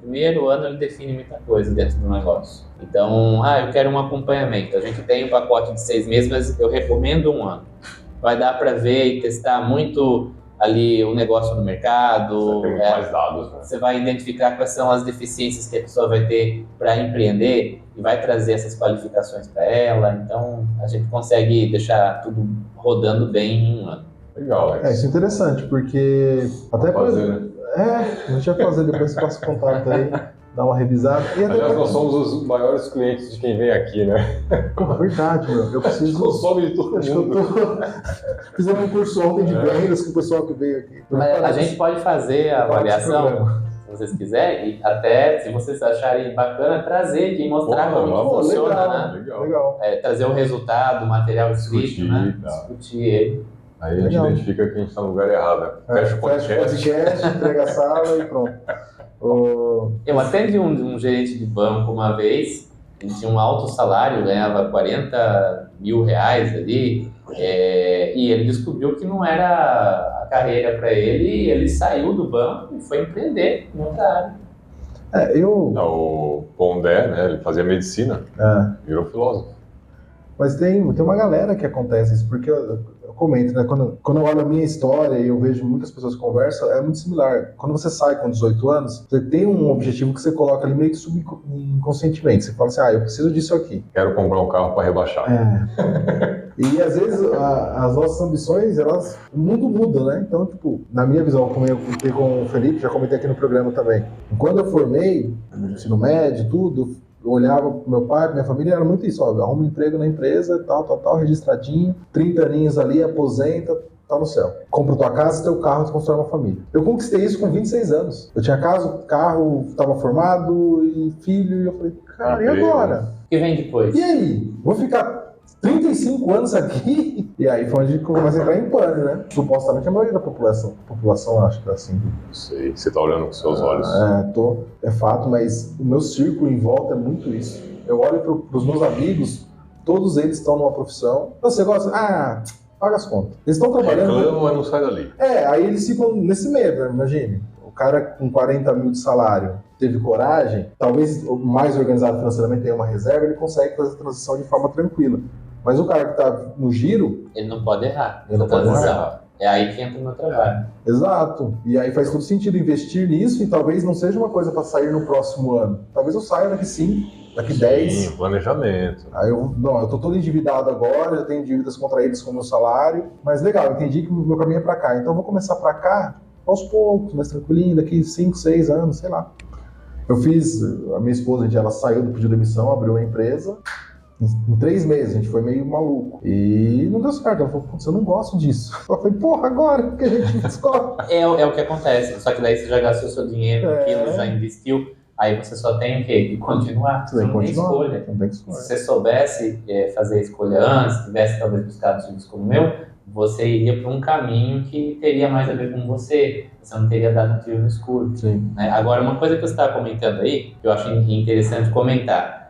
ele define muita coisa dentro do negócio. Então, eu quero um acompanhamento. A gente tem um pacote de 6 meses, mas eu recomendo 1 ano. Vai dar para ver e testar muito ali o negócio no mercado. Você tem mais dados, né? Você vai identificar quais são as deficiências que a pessoa vai ter para empreender e vai trazer essas qualificações para ela. Então, a gente consegue deixar tudo rodando bem em 1 ano. Legal, Alex. Isso é interessante, porque até fazer, né? a gente vai fazer, depois você passa o contato aí, dá uma revisada. E aliás, nós somos os maiores clientes de quem vem aqui, né? Verdade, meu. Eu preciso. Consome de todo mundo. Fizemos um curso ontem de vendas com o pessoal que veio aqui. A gente pode fazer a avaliação, se vocês quiserem, e até, se vocês acharem bacana, trazer aqui e mostrar como funciona, legal, né? Legal. Trazer o resultado, o material escrito, né? Discutir ele. Aí a gente identifica que a gente está no lugar errado. Fecha o podcast, entrega a sala e pronto. Eu atendi um gerente de banco uma vez, ele tinha um alto salário, ganhava 40 mil reais ali, e ele descobriu que não era a carreira para ele, e ele saiu do banco e foi empreender em outra área. O Pondé, né, ele fazia medicina, virou filósofo. Mas tem uma galera que acontece isso, porque eu comento, né? Quando eu olho a minha história e eu vejo muitas pessoas que conversam, é muito similar. Quando você sai com 18 anos, você tem um objetivo que você coloca ali meio que subconscientemente. Você fala assim, eu preciso disso aqui. Quero comprar um carro para rebaixar. E às vezes as nossas ambições, o mundo muda, né? Então, tipo, na minha visão, como eu comentei com o Felipe, já comentei aqui no programa também. Quando eu formei, no ensino médio, tudo, eu olhava pro meu pai, pra minha família, era muito isso, ó, arruma um emprego na empresa, tal, registradinho, 30 aninhos ali, aposenta, tá no céu. Compra tua casa, teu carro, tu constrói uma família. Eu conquistei isso com 26 anos. Eu tinha casa, carro, tava formado, e filho, e eu falei, cara, e agora? O que vem depois? E aí? Vou ficar 35 anos aqui? E aí foi onde começa a entrar em pânico, né? Supostamente a maioria da população acha que é assim. Não sei, você tá olhando com seus olhos. É fato, mas o meu círculo em volta é muito isso. Eu olho pros meus amigos, todos eles estão numa profissão. Você gosta? Paga as contas. Eles estão trabalhando. Reclamam, mas não sai dali. Aí eles ficam nesse medo, né? Imagine. O cara com 40 mil de salário teve coragem, talvez mais organizado financeiramente tenha uma reserva, ele consegue fazer a transição de forma tranquila. Mas o cara que está no giro... Ele não pode errar. Ele não pode errar. É aí que entra o meu trabalho. Exato. E aí faz todo sentido investir nisso e talvez não seja uma coisa para sair no próximo ano. Talvez eu saia daqui 5, daqui 10. Sim, planejamento. Aí eu tô todo endividado agora, já tenho dívidas contraídas com o meu salário. Mas legal, entendi que o meu caminho é para cá. Então eu vou começar para cá aos poucos, mais tranquilinho, daqui 5, 6 anos, sei lá. A minha esposa, ela saiu do pedido de demissão, abriu uma empresa. Em 3 meses, a gente foi meio maluco. E não deu certo. Ela falou, putz, eu não gosto disso. Eu falei, porra, agora que a gente descobre. É o que acontece. Só que daí você já gastou seu dinheiro naquilo, já investiu. Aí você só tem o quê? Que continuar. Você não tem escolha. Não tem escolha. Se você soubesse fazer a escolha antes, tivesse talvez buscado filhos como o meu, você iria para um caminho que teria mais a ver com você. Você não teria dado um tiro no escuro. Sim. Né? Agora, uma coisa que você estava comentando aí, que eu acho interessante comentar.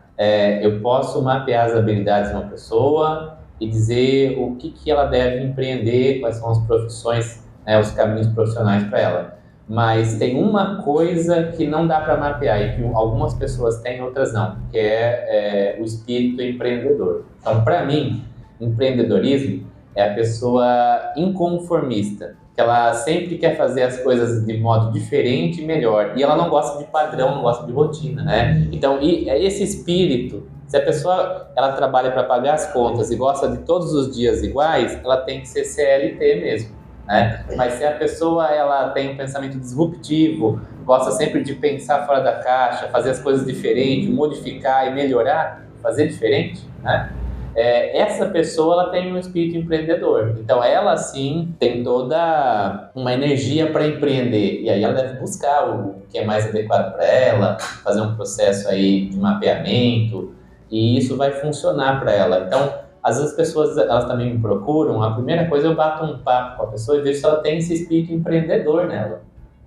Eu posso mapear as habilidades de uma pessoa e dizer o que ela deve empreender, quais são as profissões, os caminhos profissionais para ela. Mas tem uma coisa que não dá para mapear e que algumas pessoas têm, outras não, que é o espírito empreendedor. Então, para mim, empreendedorismo é a pessoa inconformista, que ela sempre quer fazer as coisas de modo diferente e melhor, e ela não gosta de padrão, não gosta de rotina, né? Então, esse espírito, se a pessoa ela trabalha para pagar as contas e gosta de todos os dias iguais, ela tem que ser CLT mesmo, né? Mas se a pessoa ela tem um pensamento disruptivo, gosta sempre de pensar fora da caixa, fazer as coisas diferentes, modificar e melhorar, fazer diferente, né? Essa pessoa ela tem um espírito empreendedor, então ela sim tem toda uma energia para empreender, e aí ela deve buscar o que é mais adequado para ela, fazer um processo aí de mapeamento, e isso vai funcionar para ela. Então, às vezes as pessoas elas também me procuram, a primeira coisa eu bato um papo com a pessoa e vejo se ela tem esse espírito empreendedor nela.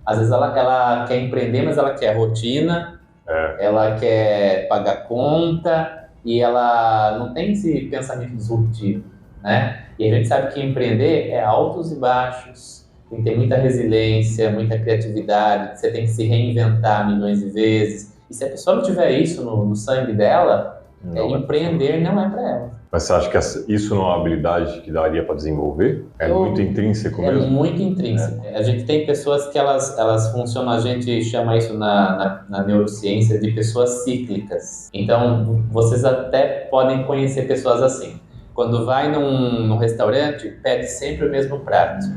Às vezes ela quer empreender, mas ela quer rotina, ela quer pagar conta, e ela não tem esse pensamento disruptivo, né? E a gente sabe que empreender é altos e baixos, tem que ter muita resiliência, muita criatividade, você tem que se reinventar milhões de vezes. E se a pessoa não tiver isso no sangue dela, empreender não é para ela. Mas você acha que isso não é uma habilidade que daria para desenvolver? Muito intrínseco mesmo? É muito intrínseco. A gente tem pessoas que elas funcionam, a gente chama isso na neurociência de pessoas cíclicas. Então, vocês até podem conhecer pessoas assim. Quando vai num restaurante, pede sempre o mesmo prato.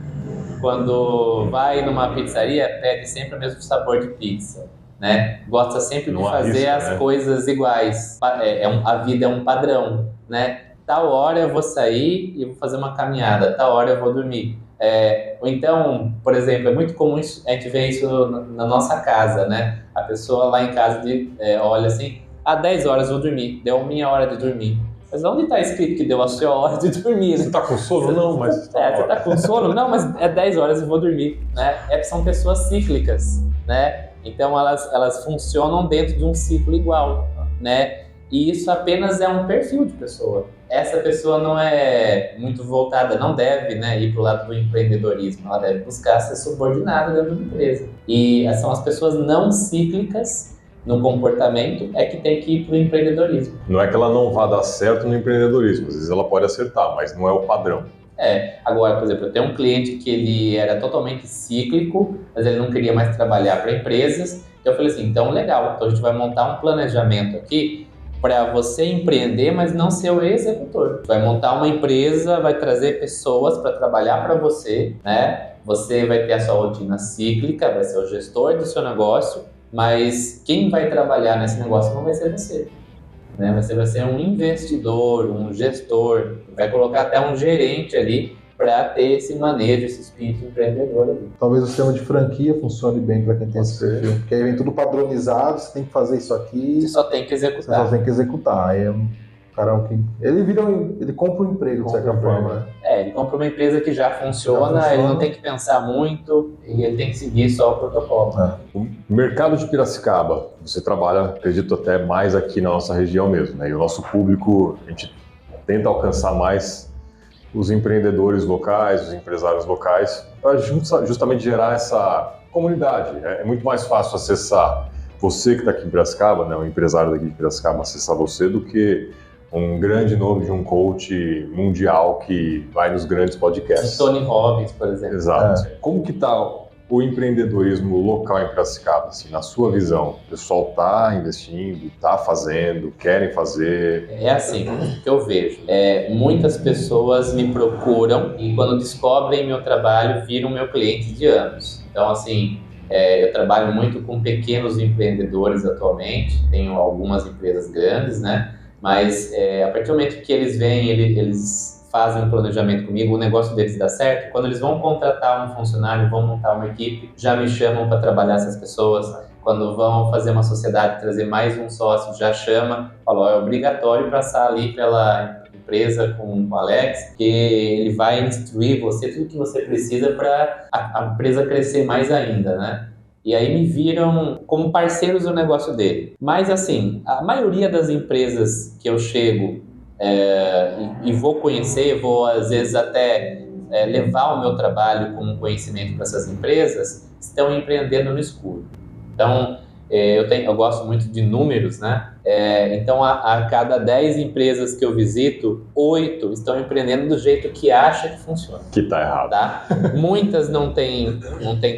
Quando vai numa pizzaria, pede sempre o mesmo sabor de pizza. Né? Gosta sempre de fazer as coisas iguais. A vida é um padrão, né? Tal hora eu vou sair e vou fazer uma caminhada, tal hora eu vou dormir. Ou então, por exemplo, é muito comum a gente ver isso na nossa casa, né? A pessoa lá em casa olha assim, 10 horas eu vou dormir, deu a minha hora de dormir. Mas onde está escrito que deu a sua hora de dormir? Você está com sono? Não, mas... Você está com sono? Não, mas é 10 horas eu vou dormir, né? São pessoas cíclicas, né? Então elas funcionam dentro de um ciclo igual, né? E isso apenas é um perfil de pessoa. Essa pessoa não é muito voltada, não deve, né, ir para o lado do empreendedorismo, ela deve buscar ser subordinada dentro da empresa. E são as pessoas não cíclicas no comportamento que tem que ir para o empreendedorismo. Não é que ela não vá dar certo no empreendedorismo, às vezes ela pode acertar, mas não é o padrão. Agora, por exemplo, eu tenho um cliente que ele era totalmente cíclico, mas ele não queria mais trabalhar para empresas. Eu falei assim, então legal, então a gente vai montar um planejamento aqui para você empreender, mas não ser o executor. Vai montar uma empresa, vai trazer pessoas para trabalhar para você, né? Você vai ter a sua rotina cíclica, vai ser o gestor do seu negócio, mas quem vai trabalhar nesse negócio não vai ser você. Né? Você vai ser um investidor, um gestor, vai colocar até um gerente ali para ter esse manejo, esse espírito empreendedor ali. Talvez o sistema de franquia funcione bem para quem tem esse perfil, porque aí vem tudo padronizado, você tem que fazer isso aqui. Você só tem que executar. Você só tem que executar. Aí é um cara que ele compra um emprego, de certa forma, né? Ele compra uma empresa que já funciona, ele não tem que pensar muito e ele tem que seguir só o protocolo. O mercado de Piracicaba, você trabalha, acredito, até mais aqui na nossa região mesmo, né? E o nosso público, a gente tenta alcançar mais os empreendedores locais, os empresários locais, para justamente gerar essa comunidade. É muito mais fácil acessar você que está aqui em Piracicaba, né, um empresário daqui de Piracicaba, acessar você do que um grande nome de um coach mundial que vai nos grandes podcasts. Tony Robbins, por exemplo. Exato. Como que está o empreendedorismo local em Piracicaba, assim, na sua visão? O pessoal está investindo, está fazendo, querem fazer? É assim que eu vejo. Muitas pessoas me procuram e quando descobrem meu trabalho, viram meu cliente de anos. Então, assim, eu trabalho muito com pequenos empreendedores atualmente, tenho algumas empresas grandes, né? Mas a partir do momento que eles vêm, eles fazem um planejamento comigo, o negócio deles dá certo, quando eles vão contratar um funcionário, vão montar uma equipe, já me chamam para trabalhar essas pessoas. Quando vão fazer uma sociedade, trazer mais um sócio, já chama, falou, é obrigatório passar ali pela empresa com o Alex, que ele vai instruir você tudo que você precisa para a empresa crescer mais ainda, né? E aí me viram como parceiros do negócio dele. Mas assim, a maioria das empresas que eu chego e vou conhecer, vou às vezes até levar o meu trabalho como conhecimento para essas empresas, estão empreendendo no escuro. Então, eu gosto muito de números, né? Então, a cada 10 empresas que eu visito, 8 estão empreendendo do jeito que acha que funciona. Que tá errado. Tá? Muitas não têm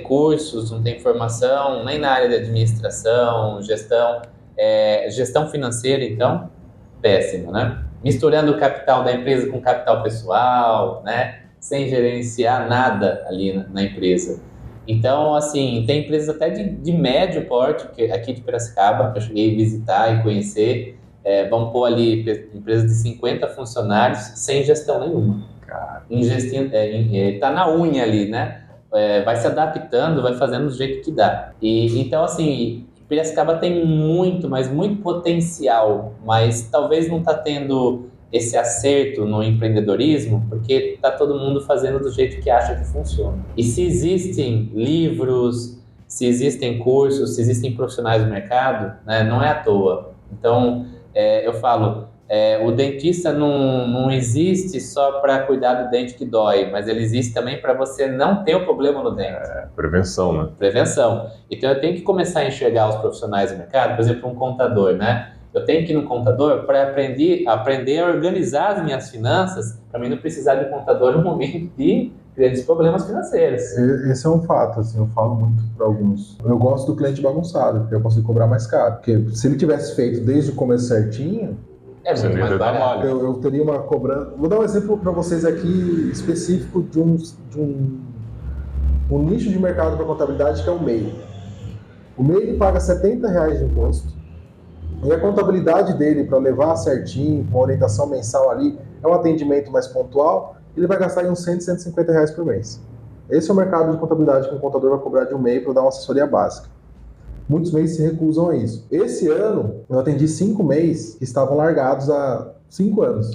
cursos, não têm formação, nem na área de administração, gestão. Gestão financeira, então, péssimo, né? Misturando o capital da empresa com o capital pessoal, né? Sem gerenciar nada ali na empresa. Então, assim, tem empresas até de médio porte, aqui de Piracicaba, que eu cheguei a visitar e conhecer, vão pôr ali empresas de 50 funcionários sem gestão nenhuma. Tá na unha ali, né? Vai se adaptando, vai fazendo do jeito que dá. Então, assim, Piracicaba tem muito, mas muito potencial, mas talvez não está tendo esse acerto no empreendedorismo, porque está todo mundo fazendo do jeito que acha que funciona. E se existem livros, se existem cursos, se existem profissionais do mercado, né, não é à toa. Então, eu falo, o dentista não existe só para cuidar do dente que dói, mas ele existe também para você não ter o problema no dente. Prevenção, né? Prevenção. Então, eu tenho que começar a enxergar os profissionais do mercado, por exemplo, um contador, né? Eu tenho que ir no contador para aprender a organizar as minhas finanças, para mim não precisar de contador no momento de grandes problemas financeiros. Esse é um fato, assim, eu falo muito para alguns. Eu gosto do cliente bagunçado, porque eu consigo cobrar mais caro. Porque se ele tivesse feito desde o começo certinho, muito mais barato. Eu teria uma cobrança. Vou dar um exemplo para vocês aqui específico de um nicho de mercado para contabilidade que é o MEI. O MEI ele paga R$70 de imposto. E a contabilidade dele, para levar certinho, com orientação mensal ali, é um atendimento mais pontual, ele vai gastar uns R$100, R$150 por mês. Esse é o mercado de contabilidade que o contador vai cobrar de um MEI para dar uma assessoria básica. Muitos MEIs se recusam a isso. Esse ano, eu atendi 5 MEIs que estavam largados há 5 anos.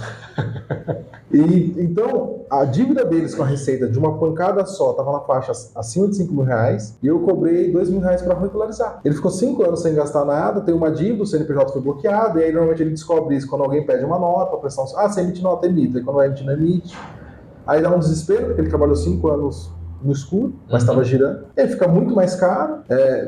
E então, a dívida deles com a receita de uma pancada só estava na faixa acima de R$5.000 e eu cobrei R$2.000 para regularizar. Ele ficou 5 anos sem gastar nada, tem uma dívida, o CNPJ foi bloqueado, e aí normalmente ele descobre isso quando alguém pede uma nota, a pressão, você emite nota, emite, e quando vai emitir, não emite. Aí dá um desespero, porque ele trabalhou 5 anos no escuro, mas estava girando. Ele fica muito mais caro,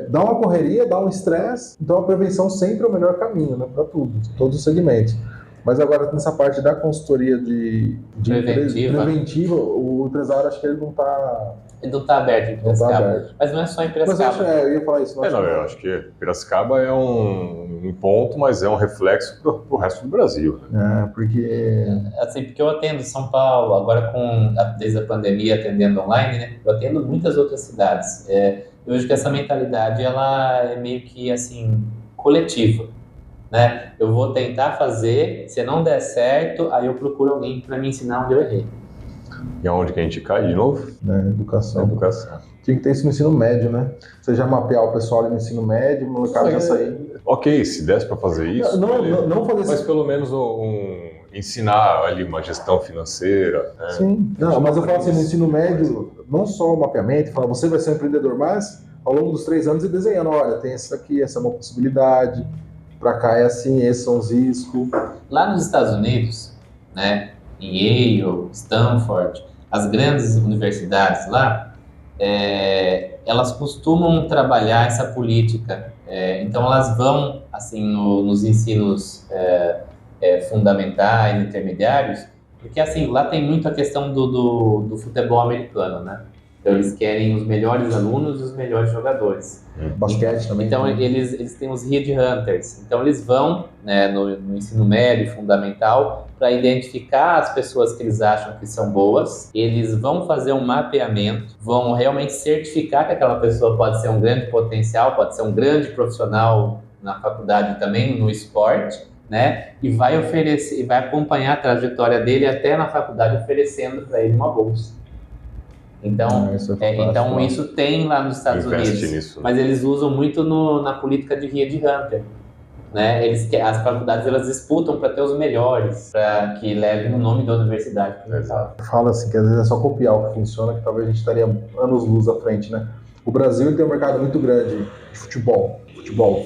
dá uma correria, dá um estresse, então a prevenção sempre é o melhor caminho, né, para tudo, todos os segmentos. Mas agora, nessa parte da consultoria de preventiva, o empresário, acho que ele não está... Ele não está aberto em Piracicaba. Mas não é só em Piracicaba. Mas eu ia falar isso. Eu acho que Piracicaba é um ponto, mas é um reflexo pro resto do Brasil. Porque... Assim, porque eu atendo São Paulo, agora desde a pandemia atendendo online, né? Eu atendo muitas outras cidades. Eu vejo que essa mentalidade, ela é meio que, assim, coletiva. Né? Eu vou tentar fazer, se não der certo, aí eu procuro alguém para me ensinar onde eu errei. E aonde que a gente cai de novo? Educação. Tinha que ter isso no ensino médio, né? Você já mapear o pessoal ali no ensino médio, o molecada já sair. Ok, se desse para fazer isso. Não fazer isso. Mas pelo menos ensinar ali uma gestão financeira. Né? Sim. Não, mas eu falo assim, no ensino médio, não só o mapeamento, falar você vai ser um empreendedor, mas ao longo dos 3 anos ir desenhando, olha, tem isso aqui, essa é uma possibilidade. Para cá é assim, esses são os riscos. Lá nos Estados Unidos, né, em Yale, Stanford, as grandes universidades lá, elas costumam trabalhar essa política. Então elas vão, assim, nos ensinos fundamentais, intermediários, porque assim, lá tem muito a questão do futebol americano, né? Então eles querem os melhores alunos e os melhores jogadores. Basquete também. Então eles têm os headhunters. Então eles vão, né, no ensino médio, fundamental, para identificar as pessoas que eles acham que são boas. Eles vão fazer um mapeamento, vão realmente certificar que aquela pessoa pode ser um grande potencial, pode ser um grande profissional na faculdade também, no esporte, né? E vai oferecer, e vai acompanhar a trajetória dele até na faculdade, oferecendo para ele uma bolsa. Então, então isso tem lá nos Estados Unidos, nisso. Mas eles usam muito na política de headhunter, né? As faculdades elas disputam para ter os melhores, para que levem o nome da universidade. Fala assim que às vezes é só copiar o que funciona, que talvez a gente estaria anos-luz à frente, né? O Brasil tem um mercado muito grande de futebol. Então,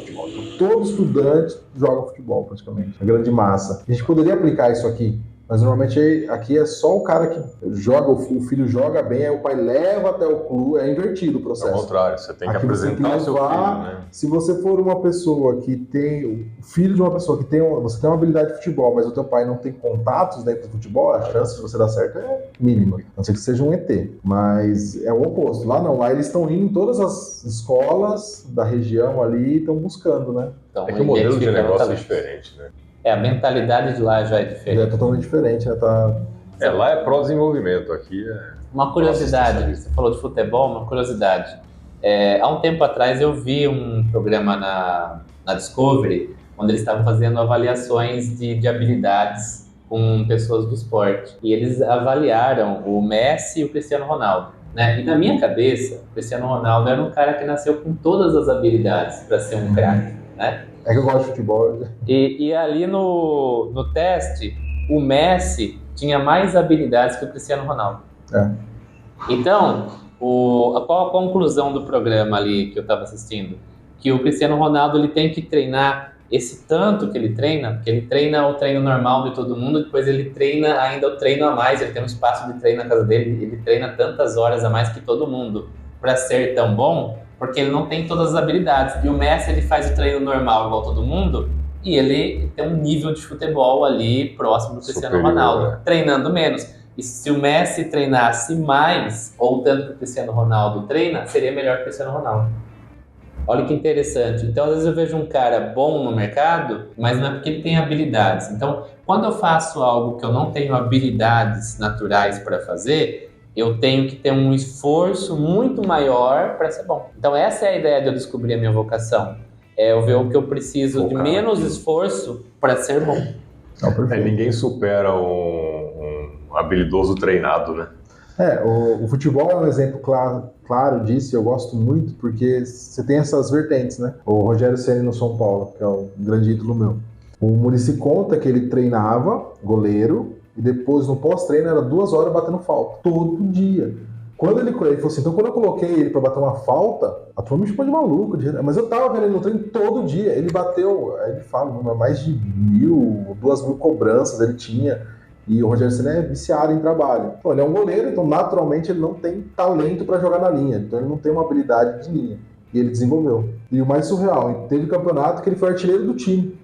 todo estudante joga futebol praticamente, a grande massa. A gente poderia aplicar isso aqui. Mas normalmente aqui é só o cara que joga, o filho joga bem, aí o pai leva até o clube, é invertido o processo. Ao contrário, você tem que aqui apresentar o seu filho, né? Se você for uma pessoa que tem, o filho de uma pessoa que tem, você tem uma habilidade de futebol, mas o teu pai não tem contatos dentro do futebol, a chance de você dar certo é mínima. A não ser que seja um ET. Mas é o oposto. Lá não, lá eles estão indo em todas as escolas da região ali e estão buscando, né? Então, é que o modelo de negócio é diferente, né? A mentalidade de lá já é diferente. É totalmente diferente, né? Lá é pró-desenvolvimento, aqui é... Uma curiosidade, você falou de futebol, uma curiosidade. Há um tempo atrás eu vi um programa na Discovery, onde eles estavam fazendo avaliações de habilidades com pessoas do esporte. E eles avaliaram o Messi e o Cristiano Ronaldo. Né? E na minha cabeça, o Cristiano Ronaldo era um cara que nasceu com todas as habilidades para ser um craque, né? É que eu gosto de futebol. E ali no teste, o Messi tinha mais habilidades que o Cristiano Ronaldo. Então, qual a conclusão do programa ali que eu estava assistindo? Que o Cristiano Ronaldo ele tem que treinar esse tanto que ele treina, porque ele treina o treino normal de todo mundo, depois ele treina ainda o treino a mais, ele tem um espaço de treino na casa dele, ele treina tantas horas a mais que todo mundo para ser tão bom, porque ele não tem todas as habilidades. E o Messi, ele faz o treino normal igual todo mundo, e ele tem um nível de futebol ali próximo do Cristiano Ronaldo, treinando menos. E se o Messi treinasse mais, ou tanto que o Cristiano Ronaldo treina, seria melhor que o Cristiano Ronaldo. Olha que interessante. Então, às vezes eu vejo um cara bom no mercado, mas não é porque ele tem habilidades. Então, quando eu faço algo que eu não tenho habilidades naturais para fazer, eu tenho que ter um esforço muito maior para ser bom. Então essa é a ideia de eu descobrir a minha vocação. Eu ver o que eu preciso de menos esforço para ser bom. Ninguém supera um habilidoso treinado, né? O futebol é um exemplo claro disso, eu gosto muito, porque você tem essas vertentes, né? O Rogério Ceni no São Paulo, que é o grande ídolo meu. O Muricy conta que ele treinava goleiro, e depois, no pós-treino, era 2 horas batendo falta. Todo dia. Quando ele falou assim, então quando eu coloquei ele pra bater uma falta, a turma me chamou de maluco. Mas eu tava vendo ele no treino todo dia. Ele bateu, aí ele fala, mais de 1.000, 2.000 cobranças ele tinha. E o Rogério Ceni é viciado em trabalho. Então, ele é um goleiro, então naturalmente ele não tem talento pra jogar na linha. Então ele não tem uma habilidade de linha. E ele desenvolveu. E o mais surreal, teve campeonato que ele foi artilheiro do time.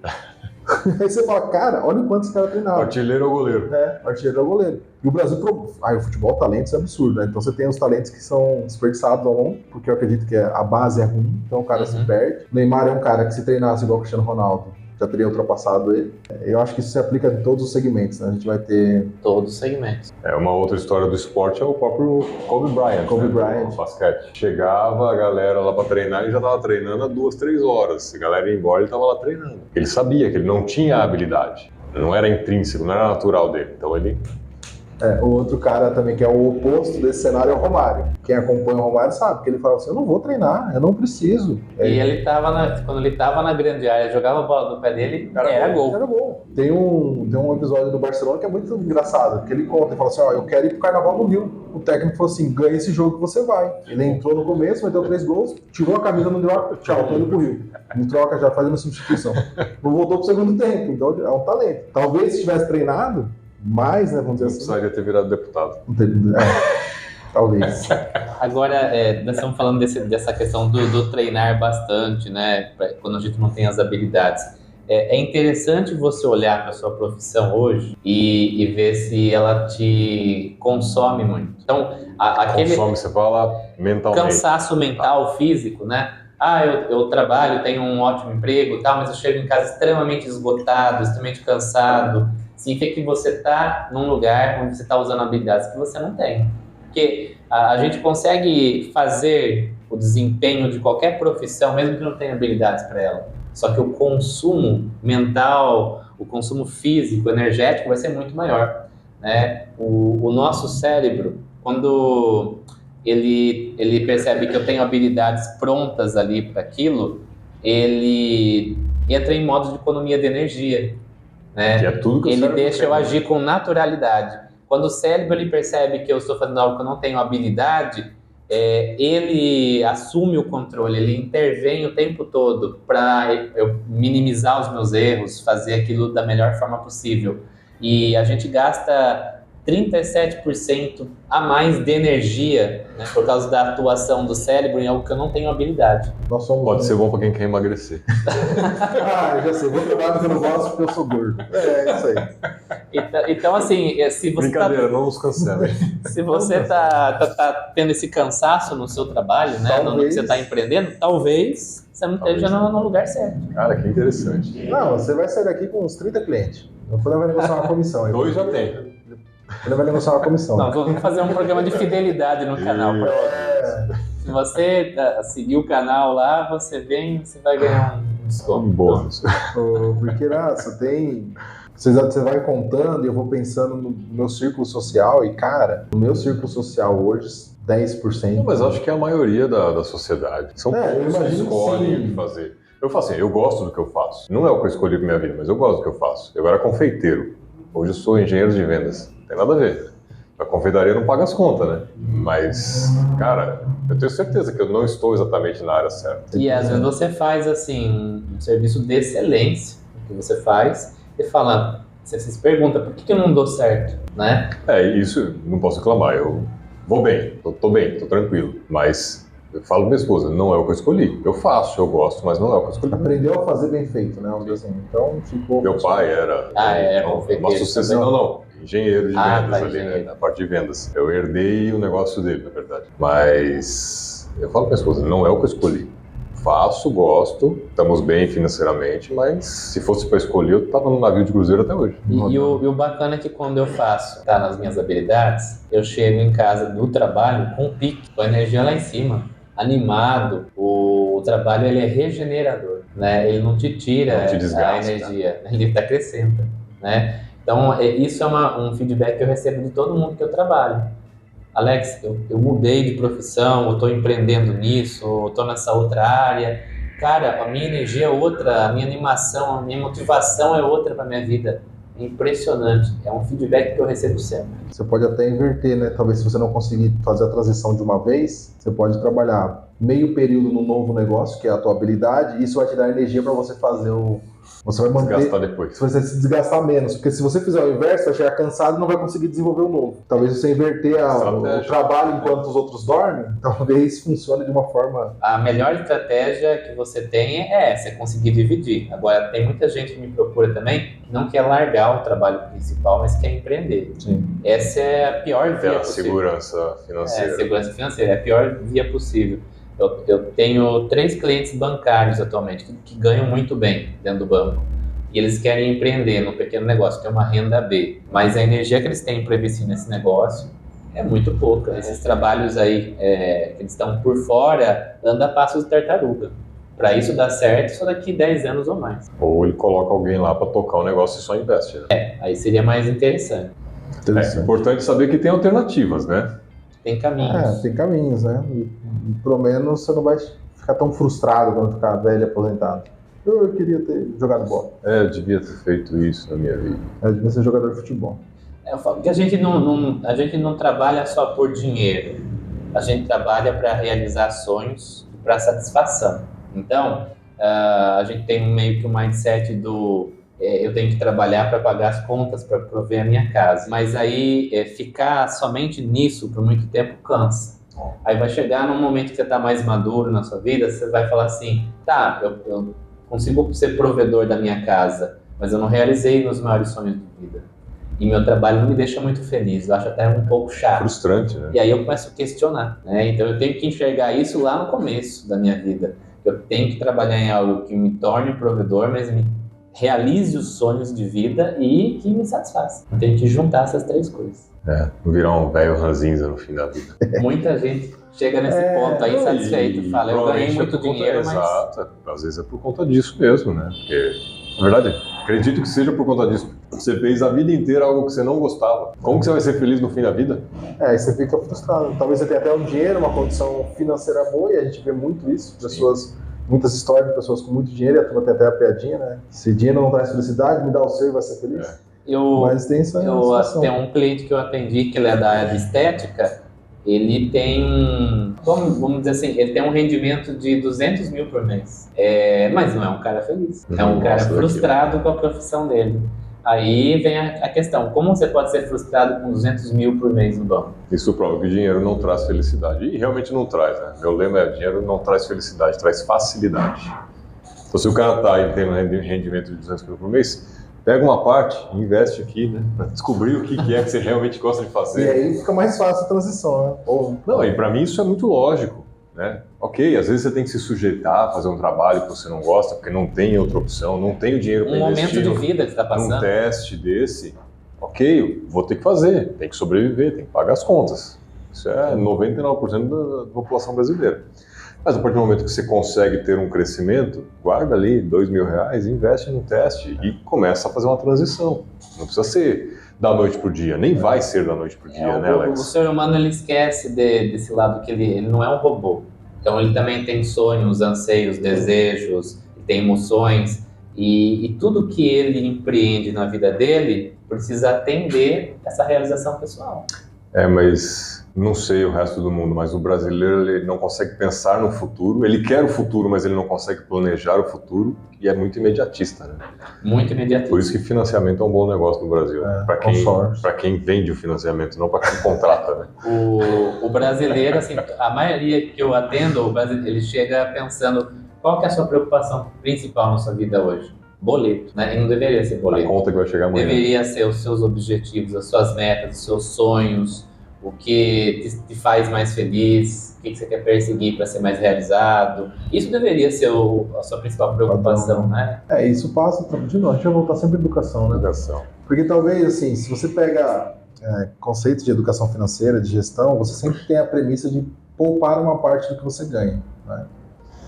Aí você fala, cara, olha o quanto esse cara treinava. Artilheiro ou goleiro? Artilheiro é o goleiro. E o Brasil, o futebol, talentos é absurdo, né? Então você tem os talentos que são desperdiçados ao longo, porque eu acredito que a base é ruim, então o cara se perde. O Neymar é um cara que se treinasse igual o Cristiano Ronaldo, já teria ultrapassado ele. Eu acho que isso se aplica em todos os segmentos, né? A gente vai ter... Todos os segmentos. Uma outra história do esporte é o próprio Kobe Bryant. Kobe Bryant. No basquete. Chegava a galera lá pra treinar e já tava treinando há 2, 3 horas. Se a galera ia embora, ele tava lá treinando. Ele sabia que ele não tinha habilidade. Não era intrínseco, não era natural dele. Então ele... O outro cara também que é o oposto desse cenário é o Romário. Quem acompanha o Romário sabe que ele fala assim, eu não vou treinar, eu não preciso. E ele quando ele tava na grande área, jogava a bola do pé dele, era gol. Era gol. Tem um episódio do Barcelona que é muito engraçado, que ele conta, ele fala assim, eu quero ir pro Carnaval do Rio. O técnico falou assim, ganha esse jogo que você vai. Ele entrou no começo, meteu 3 gols, tirou a camisa, não deu tchau, tô indo pro Rio. Me troca já, fazendo substituição. Não voltou pro segundo tempo, então é um talento. Talvez se tivesse treinado, mais, né, vamos dizer assim. Não precisaria ter virado deputado. Talvez. Agora, nós estamos falando dessa questão do treinar bastante, né, quando a gente não tem as habilidades. É interessante você olhar para a sua profissão hoje e ver se ela te consome muito. Então, aquele Consome, você fala mentalmente. cansaço mental, físico, né? Eu trabalho, tenho um ótimo emprego, tal, mas eu chego em casa extremamente esgotado, extremamente cansado. Significa que você está num lugar onde você está usando habilidades que você não tem. Porque a gente consegue fazer o desempenho de qualquer profissão, mesmo que não tenha habilidades para ela. Só que o consumo mental, o consumo físico, energético vai ser muito maior, né? O nosso cérebro, quando ele percebe que eu tenho habilidades prontas ali para aquilo, ele entra em modo de economia de energia, né? Que é tudo que o ele cérebro deixa quer. eu agir com naturalidade. Quando o cérebro ele percebe que eu estou fazendo algo que eu não tenho habilidade, ele assume o controle, ele intervém o tempo todo para eu minimizar os meus erros, fazer aquilo da melhor forma possível. E a gente gasta 37% a mais de energia, né, por causa da atuação do cérebro em algo que eu não tenho habilidade. Nós somos Pode ser bom para quem quer emagrecer. eu já sei, vou trabalhar porque eu não gosto porque eu sou gordo. É isso aí. Então assim, se você Brincadeira, não nos cancelem. se você tá tendo esse cansaço no seu trabalho, né, no que você está empreendendo, talvez você não esteja no lugar certo. Cara, que interessante. Não, você vai sair daqui com uns 30 clientes. Depois vai negociar uma comissão. Aí. 2 já tem. Ele vai negociar uma comissão. Não, vamos fazer um programa de fidelidade no canal. Se você seguir o canal lá, você vai ganhar um desconto. Um bônus. Porque você tem... Você vai contando e eu vou pensando no meu círculo social e, cara, no meu círculo social hoje, 10%. Não, mas acho que é a maioria da sociedade. São poucos que imagino escolhem que sim. fazer. Eu faço assim, eu gosto do que eu faço. Não é o que eu escolhi pra minha vida, mas eu gosto do que eu faço. Eu era confeiteiro. Hoje eu sou engenheiro de vendas. Não tem nada a ver. A confeitaria não paga as contas, né? Mas, cara, eu tenho certeza que eu não estou exatamente na área certa. E às vezes você faz, assim, um serviço de excelência, que você faz, e fala, você se pergunta, por que eu não dou certo, né? Isso, não posso reclamar. Eu vou bem, tô bem, tô tranquilo. Mas eu falo pra minha esposa, não é o que eu escolhi. Eu faço, eu gosto, mas não é o que eu escolhi. Aprendeu a fazer bem feito, né? Assim, então ficou... Meu pai era confeiteiro uma sucessão, também. não, engenheiro de vendas ali, engenheiro. né, na parte de vendas. Eu herdei o negócio dele, na verdade. Mas eu falo pra minha esposa, não é o que eu escolhi. Faço, gosto, estamos bem financeiramente, mas se fosse para escolher, eu tava no navio de cruzeiro até hoje. E o bacana é que quando eu faço, tá nas minhas habilidades, eu chego em casa do trabalho com pique, com a energia lá em cima, animado. O trabalho ele é regenerador, né? Ele não te tira Não te desgasta, a energia, ele te acrescenta, né? Então isso é um feedback que eu recebo de todo mundo que eu trabalho. Alex, eu mudei de profissão, eu estou empreendendo nisso, eu estou nessa outra área. Cara, a minha energia é outra, a minha animação, a minha motivação é outra para minha vida. É impressionante, é um feedback que eu recebo sempre. Você pode até inverter, né? Talvez se você não conseguir fazer a transição de uma vez, você pode trabalhar meio período no novo negócio, que é a tua habilidade, e isso vai te dar energia para você fazer você vai manter, Desgastar depois. você vai se desgastar menos, porque se você fizer o inverso, vai chegar cansado e não vai conseguir desenvolver o novo. Talvez você inverter o trabalho enquanto os outros dormem, talvez funcione de uma forma... A melhor estratégia que você tem é você conseguir dividir. Agora, tem muita gente que me procura também que não quer largar o trabalho principal, mas quer empreender. Sim. Essa é a pior via possível. Segurança financeira. Segurança financeira, é a pior via possível. Eu tenho 3 clientes bancários atualmente que ganham muito bem dentro do banco. E eles querem empreender no pequeno negócio, que é uma renda B. Mas a energia que eles têm para investir nesse negócio é muito pouca. Esses trabalhos aí que eles estão por fora, anda a passos de tartaruga. Para isso dar certo, só daqui 10 anos ou mais. Ou ele coloca alguém lá para tocar o negócio e só investe. Né? Aí seria mais interessante. É importante saber que tem alternativas, né? Tem caminhos. Tem caminhos, né? E pelo menos você não vai ficar tão frustrado quando ficar velho e aposentado. Eu queria ter jogado bola. Eu devia ter feito isso na minha vida. Eu devia ser jogador de futebol. Eu falo que a gente não trabalha só por dinheiro. A gente trabalha para realizar sonhos, para satisfação. Então, a gente tem meio que um mindset do... eu tenho que trabalhar para pagar as contas, para prover a minha casa. Mas aí, ficar somente nisso por muito tempo cansa. Aí vai chegar num momento que você está mais maduro na sua vida, você vai falar assim, tá, eu consigo ser provedor da minha casa, mas eu não realizei meus maiores sonhos de vida. E meu trabalho não me deixa muito feliz, eu acho até um pouco chato. Frustrante, né? E aí eu começo a questionar, né? Então eu tenho que enxergar isso lá no começo da minha vida. Eu tenho que trabalhar em algo que me torne provedor, mas me realize os sonhos de vida e que me satisfaça. Eu tenho que juntar essas 3 coisas. Não virar um velho ranzinza no fim da vida. Muita gente chega nesse ponto aí insatisfeito, fala, eu ganhei muito dinheiro, mas... Exato, às vezes é por conta disso mesmo, né? Porque, na verdade, acredito que seja por conta disso. Você fez a vida inteira algo que você não gostava. Como que você vai ser feliz no fim da vida? Aí você fica frustrado. Talvez você tenha até um dinheiro, uma condição financeira boa, e a gente vê muito isso, muitas histórias de pessoas com muito dinheiro, e a turma tem até a piadinha, né? Se dinheiro não traz felicidade, me dá o seu e vai ser feliz. Mas tem essa situação. Tem um cliente que eu atendi, que ele é da área de estética, ele tem, vamos dizer assim, ele tem um rendimento de 200 mil por mês. Mas não é um cara feliz, é um cara frustrado com a profissão dele. Aí vem a questão, como você pode ser frustrado com 200 mil por mês no banco? Isso prova que o dinheiro não traz felicidade. E realmente não traz, né? Meu lema é: dinheiro não traz felicidade, traz facilidade. Então se o cara está em termos de rendimento de 200 mil por mês, pega uma parte e investe aqui, né? Para descobrir o que é que você realmente gosta de fazer. E aí fica mais fácil a transição, né? Não, e para mim isso é muito lógico, né? Ok, às vezes você tem que se sujeitar a fazer um trabalho que você não gosta, porque não tem outra opção, não tem o dinheiro para investir. Um momento de vida que está passando. Um teste desse, ok, eu vou ter que fazer, tem que sobreviver, tem que pagar as contas. Isso é 99% da população brasileira. Mas a partir do momento que você consegue ter um crescimento, guarda ali R$2.000, investe no teste e começa a fazer uma transição. Não precisa ser da noite pro dia, nem vai ser da noite pro dia, né, Alex? O ser humano, ele esquece desse lado que ele não é um robô. Então ele também tem sonhos, anseios, desejos, tem emoções e tudo que ele empreende na vida dele precisa atender essa realização pessoal. Mas não sei o resto do mundo, mas o brasileiro ele não consegue pensar no futuro, ele quer o futuro, mas ele não consegue planejar o futuro e é muito imediatista, né? Muito imediatista. Por isso que financiamento é um bom negócio no Brasil, para quem vende o financiamento, não para quem contrata, né? O brasileiro, assim, a maioria que eu atendo, ele chega pensando qual que é a sua preocupação principal na sua vida hoje? Boleto, né? E não deveria ser boleto. A conta que vai chegar amanhã. Deveria ser os seus objetivos, as suas metas, os seus sonhos, o que te faz mais feliz, o que você quer perseguir para ser mais realizado. Isso deveria ser a sua principal preocupação, né? Isso passa, de novo, a gente vai voltar sempre à educação, né? Educação. Porque talvez, assim, se você pega conceitos de educação financeira, de gestão, você sempre tem a premissa de poupar uma parte do que você ganha, né?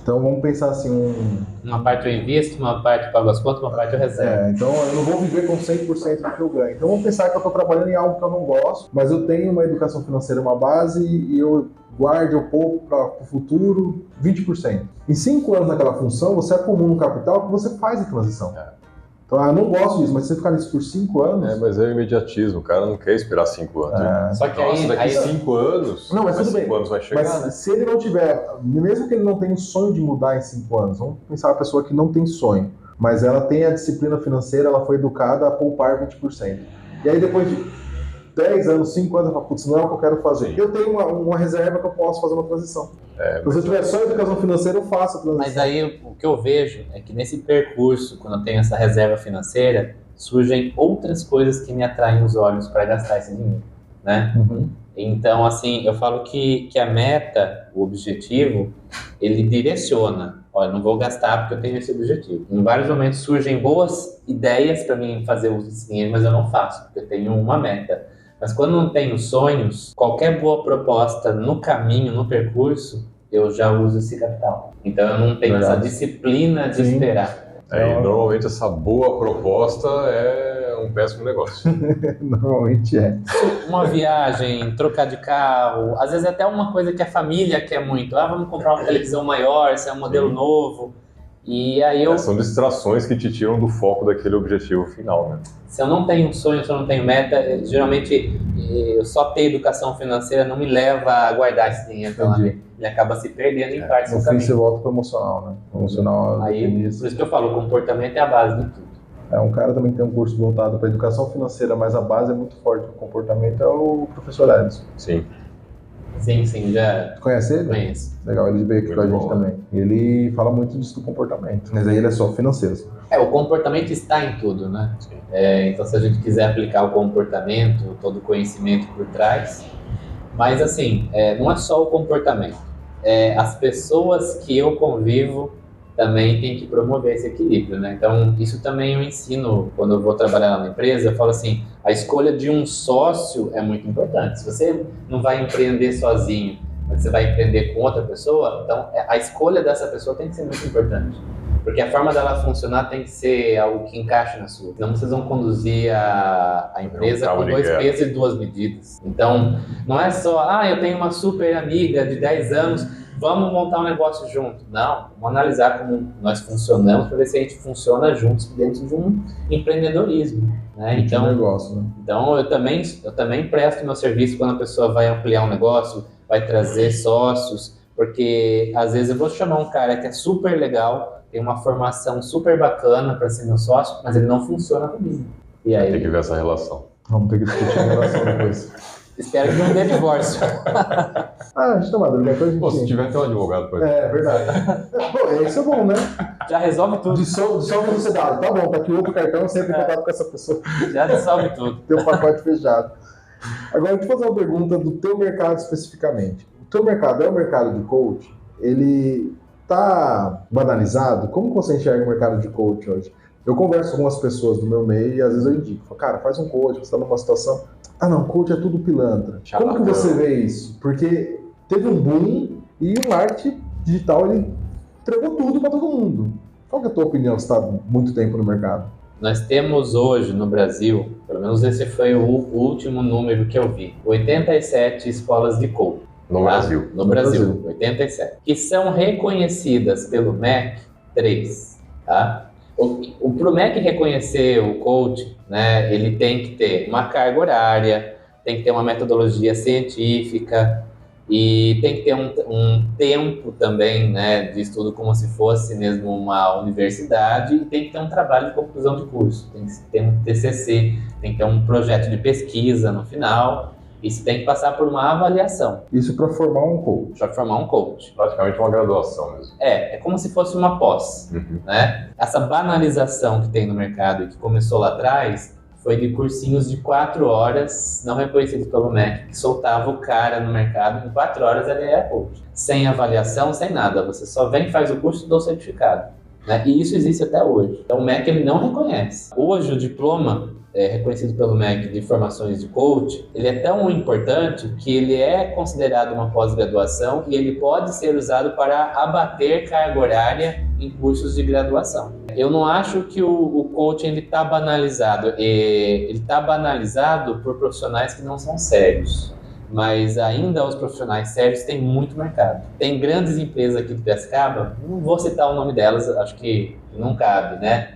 Então vamos pensar assim, uma parte eu invisto, uma parte eu pago as contas, uma parte eu reservo. Então eu não vou viver com 100% do que eu ganho. Então vamos pensar que eu estou trabalhando em algo que eu não gosto, mas eu tenho uma educação financeira, uma base, e eu guardo, eu poupo para o futuro 20%. Em 5 anos naquela função, você acumula um capital que você faz a transição. Então, eu não gosto disso, mas você ficar nisso por 5 anos... Mas é o imediatismo, o cara não quer esperar 5 anos. Só que Nossa, daqui 5 anos, não, mas tudo bem. 5 anos vai chegar, mas né? se ele não tiver, mesmo que ele não tenha o sonho de mudar em 5 anos, vamos pensar uma pessoa que não tem sonho, mas ela tem a disciplina financeira, ela foi educada a poupar 20%. E aí depois de 10 anos, 5 anos, ela fala, putz, não é o que eu quero fazer. Sim. Eu tenho uma reserva que eu posso fazer uma transição. Se eu tiver só educação financeira, eu faço a transição. Mas aí o que eu vejo é que nesse percurso, quando eu tenho essa reserva financeira, surgem outras coisas que me atraem os olhos para gastar esse dinheiro, né? Então, assim, eu falo que a meta, o objetivo, ele direciona. Olha, não vou gastar porque eu tenho esse objetivo. Em vários momentos surgem boas ideias para mim fazer uso desse dinheiro, mas eu não faço, porque eu tenho uma meta. Mas quando não tenho sonhos, qualquer boa proposta no caminho, no percurso, eu já uso esse capital. Então eu não tenho essa disciplina de esperar. E normalmente essa boa proposta é um péssimo negócio. Normalmente é. Uma viagem, trocar de carro, às vezes até uma coisa que a família quer muito. Vamos comprar uma televisão maior, esse é um modelo novo. E aí São distrações que te tiram do foco daquele objetivo final, né? Se eu não tenho sonho, se eu não tenho meta, geralmente eu só ter educação financeira não me leva a guardar esse dinheiro pela vida. Ele acaba se perdendo em partes no do fim caminho. você volta pro emocional, né? O emocional Aí, por isso que eu falo, o comportamento é a base de tudo. Um cara também tem um curso voltado para educação financeira, mas a base é muito forte no comportamento, é o professor Edson. Sim. Sim, já Conhece ele? conheço. Legal, ele veio aqui Muito com a gente bom, também. Ele fala muito disso do comportamento, mas aí ele é só financeiro. O comportamento está em tudo, né? Sim. Então, se a gente quiser aplicar o comportamento, todo o conhecimento por trás, mas assim, não é só o comportamento. As pessoas que eu convivo também têm que promover esse equilíbrio, né? Então, isso também eu ensino quando eu vou trabalhar lá na empresa. Eu falo assim, a escolha de um sócio é muito importante. Se você não vai empreender sozinho, mas você vai empreender com outra pessoa, então a escolha dessa pessoa tem que ser muito importante. Porque a forma dela funcionar tem que ser algo que encaixe na sua. Senão vocês vão conduzir a empresa com 2 pesos e 2 medidas. Então, não é só, eu tenho uma super amiga de 10 anos, vamos montar um negócio junto. Não, vamos analisar como nós funcionamos para ver se a gente funciona juntos dentro de um empreendedorismo. Né? Então, negócio, né? Então, eu também presto meu serviço quando a pessoa vai ampliar um negócio, vai trazer sócios, porque às vezes eu vou chamar um cara que é super legal, tem uma formação super bacana para ser meu sócio, mas ele não funciona comigo. E aí, tem que ver essa relação. Vamos ter que discutir a relação depois. Espero que não dê divórcio. A gente tá maduro, depois a gente... Pô, se tiver até um advogado pra É verdade. Isso é bom, né? Já resolve tudo. Dissolve a sociedade. Tá bom, tá aqui outro cartão, sempre em contato com essa pessoa. Já dissolve tudo. Tem um pacote fechado. Agora, deixa eu fazer uma pergunta do teu mercado especificamente. O teu mercado é o mercado de coach? Ele tá banalizado? Como você enxerga o mercado de coach hoje? Eu converso com algumas pessoas do meu meio e às vezes eu indico. Falo, cara, faz um coach, você está numa situação... não, coach é tudo pilantra. Como que você vê isso? Porque teve um boom e o marketing digital, ele entregou tudo para todo mundo. Qual que é a tua opinião? Você está há muito tempo no mercado. Nós temos hoje no Brasil, pelo menos esse foi o último número que eu vi, 87 escolas de coach. No Brasil. No Brasil, 87. Que são reconhecidas pelo MEC, 3. Tá? Pro MEC reconhecer o coach, né, ele tem que ter uma carga horária, tem que ter uma metodologia científica e tem que ter um tempo também, né, de estudo como se fosse mesmo uma universidade, e tem que ter um trabalho de conclusão de curso, tem que ter um TCC, tem que ter um projeto de pesquisa no final. Isso tem que passar por uma avaliação. Isso para formar um coach. Para formar um coach. Praticamente uma graduação mesmo. É como se fosse uma pós. Né? Essa banalização que tem no mercado e que começou lá atrás foi de cursinhos de 4 horas, não reconhecidos pelo MEC, que soltava o cara no mercado, em 4 horas ele é coach. Sem avaliação, sem nada. Você só vem, faz o curso e dá o certificado. Né? E isso existe até hoje. Então o MEC ele não reconhece. Hoje o diploma reconhecido pelo MEC de formações de coach, ele é tão importante que ele é considerado uma pós-graduação e ele pode ser usado para abater carga horária em cursos de graduação. Eu não acho que o coaching está banalizado. Ele está banalizado por profissionais que não são sérios. Mas ainda os profissionais sérios têm muito mercado. Tem grandes empresas aqui de Piracicaba, não vou citar o nome delas, acho que não cabe, né?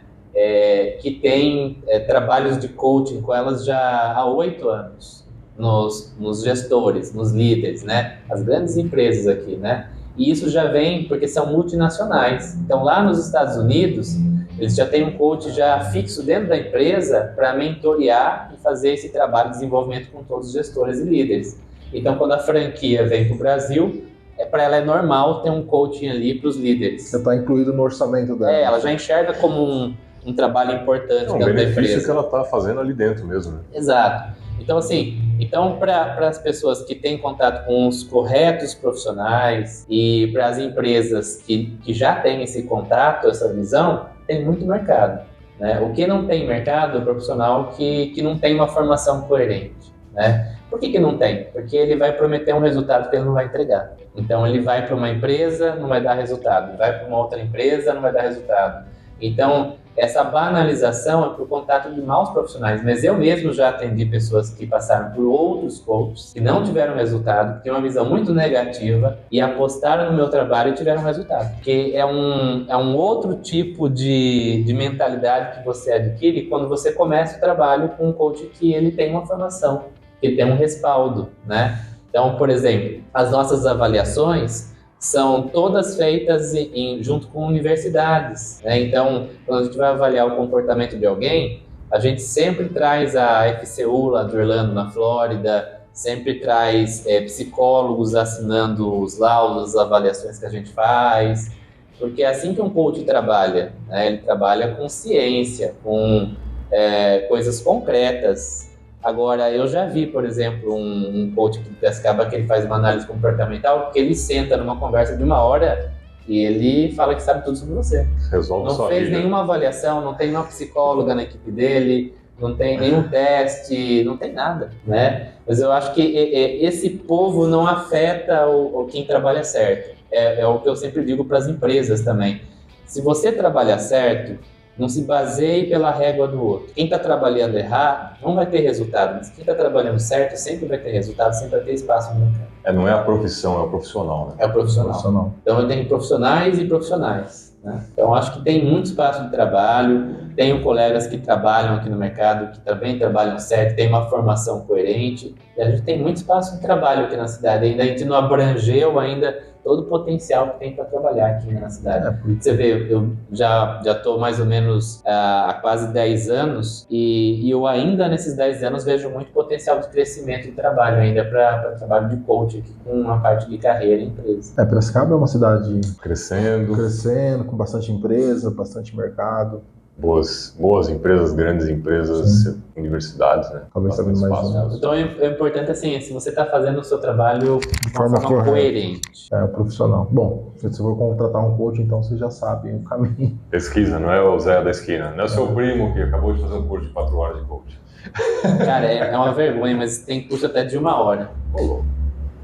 que tem trabalhos de coaching com elas já há 8 anos, nos gestores, nos líderes, né? As grandes empresas aqui, né? E isso já vem porque são multinacionais. Então, lá nos Estados Unidos, eles já têm um coach já fixo dentro da empresa para mentorear e fazer esse trabalho de desenvolvimento com todos os gestores e líderes. Então, quando a franquia vem para o Brasil, para ela é normal ter um coaching ali para os líderes. Já está incluído no orçamento dela. Ela já enxerga como um trabalho importante dentro da empresa. É um benefício que ela está fazendo ali dentro mesmo. Né? Exato. Então, assim, para as pessoas que têm contato com os corretos profissionais e para as empresas que já têm esse contato, essa visão, tem muito mercado. Né? O que não tem mercado é o profissional que não tem uma formação coerente. Né? Por que não tem? Porque ele vai prometer um resultado que ele não vai entregar. Então, ele vai para uma empresa, não vai dar resultado. Vai para uma outra empresa, não vai dar resultado. Então, essa banalização é por contato de maus profissionais. Mas eu mesmo já atendi pessoas que passaram por outros coaches, que não tiveram resultado, que têm uma visão muito negativa e apostaram no meu trabalho e tiveram resultado. Porque é um outro tipo de mentalidade que você adquire quando você começa o trabalho com um coach que ele tem uma formação, que tem um respaldo, né? Então, por exemplo, as nossas avaliações são todas feitas junto com universidades, né? Então, quando a gente vai avaliar o comportamento de alguém, a gente sempre traz a FCU lá de Orlando, na Flórida, sempre traz psicólogos assinando os laudos, as avaliações que a gente faz, porque é assim que um coach trabalha, né? Ele trabalha com ciência, com coisas concretas. Agora, eu já vi, por exemplo, um coach de Piracicaba que ele faz uma análise comportamental, que ele senta numa conversa de 1 hora e ele fala que sabe tudo sobre você. Resolve não sua fez vida. Nenhuma avaliação, não tem uma psicóloga na equipe dele, não tem nenhum teste, não tem nada, né? Mas eu acho que esse povo não afeta quem trabalha certo. É o que eu sempre digo para as empresas também. Se você trabalhar certo, não se baseie pela régua do outro. Quem está trabalhando errado não vai ter resultado, mas quem está trabalhando certo sempre vai ter resultado, sempre vai ter espaço no mercado. Não é a profissão, é o profissional, né? É o profissional. Então eu tenho profissionais e profissionais, né? Então acho que tem muito espaço de trabalho, tenho colegas que trabalham aqui no mercado, que também trabalham certo, tem uma formação coerente, e a gente tem muito espaço de trabalho aqui na cidade, ainda a gente não abrangeu ainda todo o potencial que tem para trabalhar aqui na cidade. Você vê, eu já estou mais ou menos há quase 10 anos e eu ainda nesses 10 anos vejo muito potencial de crescimento de trabalho ainda para trabalho de coach aqui com uma parte de carreira em empresa. Piracicaba é uma cidade crescendo, com bastante empresa, bastante mercado. Boas empresas, grandes empresas, Sim. Universidades, né? Talvez também mais. Então é importante assim, se você está fazendo o seu trabalho de forma coerente. É o profissional. Bom, se você for contratar um coach, então você já sabe o caminho. Pesquisa, não é o Zé da esquina, não é o seu primo que acabou de fazer um curso de 4 horas de coach. Cara, é uma vergonha, mas tem curso até de 1 hora.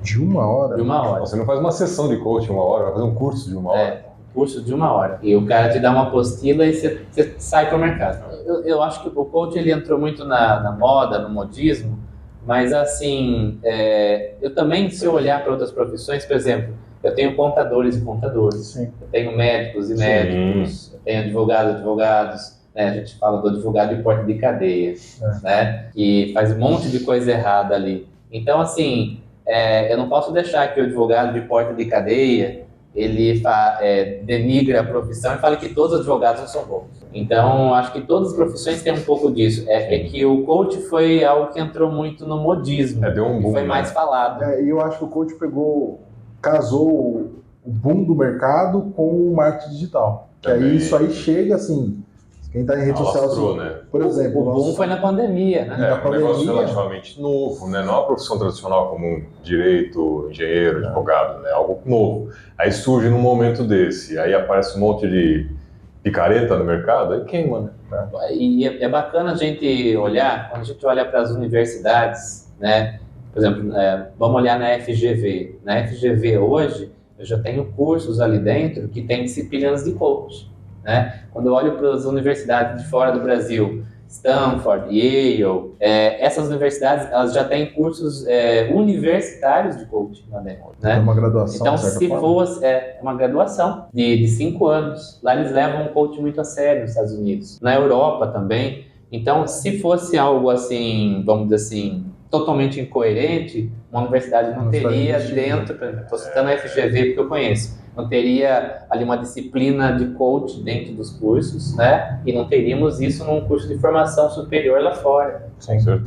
De 1 hora? De 1 hora. Você não faz uma sessão de coach 1 hora, vai fazer um curso de 1 hora. Curso de 1 hora. E o cara te dá uma apostila e você sai para o mercado. Eu acho que o coach ele entrou muito na moda, no modismo, mas assim, eu também, se eu olhar para outras profissões, por exemplo, eu tenho contadores e contadores, Sim. eu tenho médicos e médicos, eu tenho advogados, né? A gente fala do advogado de porta de cadeia, né? Que faz um monte de coisa errada ali. Então, assim, eu não posso deixar que o advogado de porta de cadeia ele denigra a profissão e fala que todos os advogados não são bons. Então, acho que todas as profissões têm um pouco disso. É que o coach foi algo que entrou muito no modismo. Deu um boom, foi mais falado. E eu acho que o coach casou o boom do mercado com o marketing digital. Que aí isso aí chega assim, quem está em rede social, assim, né? por exemplo... O boom foi na pandemia, né? Um negócio relativamente novo, né? Não é uma profissão tradicional como direito, engenheiro, advogado, né? Algo novo. Aí surge num momento desse, aí aparece um monte de picareta no mercado, aí queima, né? E é bacana a gente olhar, quando a gente olha para as universidades, né? Por exemplo, vamos olhar na FGV. Na FGV hoje, eu já tenho cursos ali dentro que tem disciplinas de coach. Né? Quando eu olho para as universidades de fora do Brasil, Stanford, Yale, essas universidades elas já têm cursos universitários de coaching lá dentro, né? É uma graduação, então, de certa se forma? fosse uma graduação de 5 anos, lá eles levam o coaching muito a sério nos Estados Unidos, na Europa também. Então, se fosse algo assim, vamos dizer assim, totalmente incoerente, uma universidade não teria dentro, por exemplo, estou citando a FGV porque eu conheço, não teria ali uma disciplina de coach dentro dos cursos, né? E não teríamos isso num curso de formação superior lá fora. Com certeza.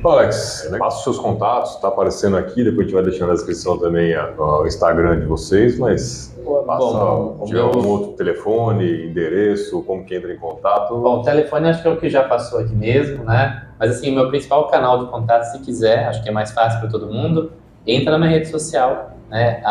Alex, passa os seus contatos, está aparecendo aqui, depois a gente vai deixando na descrição também o Instagram de vocês, mas passa algum outro telefone, endereço, como que entra em contato. Bom, o telefone acho que é o que já passou aqui mesmo, né? Mas assim, o meu principal canal de contato, se quiser, acho que é mais fácil para todo mundo, entra na minha rede social, né?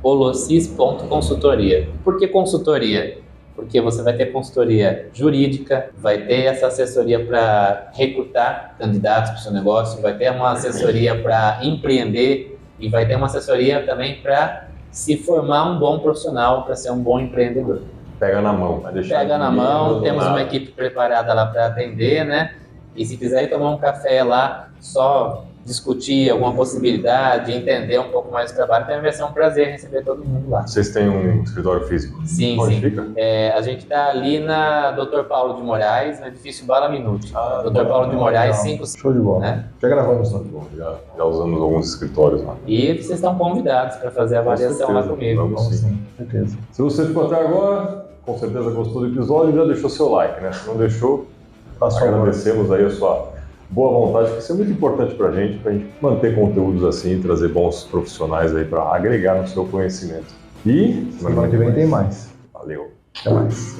@holosis.consultoria. Por que consultoria? Porque você vai ter consultoria jurídica, vai ter essa assessoria para recrutar candidatos para o seu negócio, vai ter uma assessoria para empreender e vai ter uma assessoria também para se formar um bom profissional, para ser um bom empreendedor. Pega na mão. Vai deixar Pega na mão, temos uma equipe preparada lá para atender, né? E se quiser ir tomar um café lá, só discutir alguma possibilidade, entender um pouco mais do trabalho, também vai ser um prazer receber todo mundo lá. Vocês têm um escritório físico? Sim, Onde sim. fica? A gente está ali na Dr. Paulo de Moraes, no edifício Bala Minuti. Dr. Paulo de Moraes, 5. Show de bola. Né? Já gravamos, né? Bom, já usamos alguns escritórios lá. E vocês estão convidados para fazer a avaliação lá comigo. Vamos sim. Sim, certeza. Se você ficou até agora, com certeza gostou do episódio, já deixou seu like, né? Se não deixou, agradecemos aí a sua boa vontade, que isso é muito importante pra gente manter conteúdos assim, trazer bons profissionais aí para agregar no seu conhecimento. E Semana que vem tem mais. Valeu. Até mais.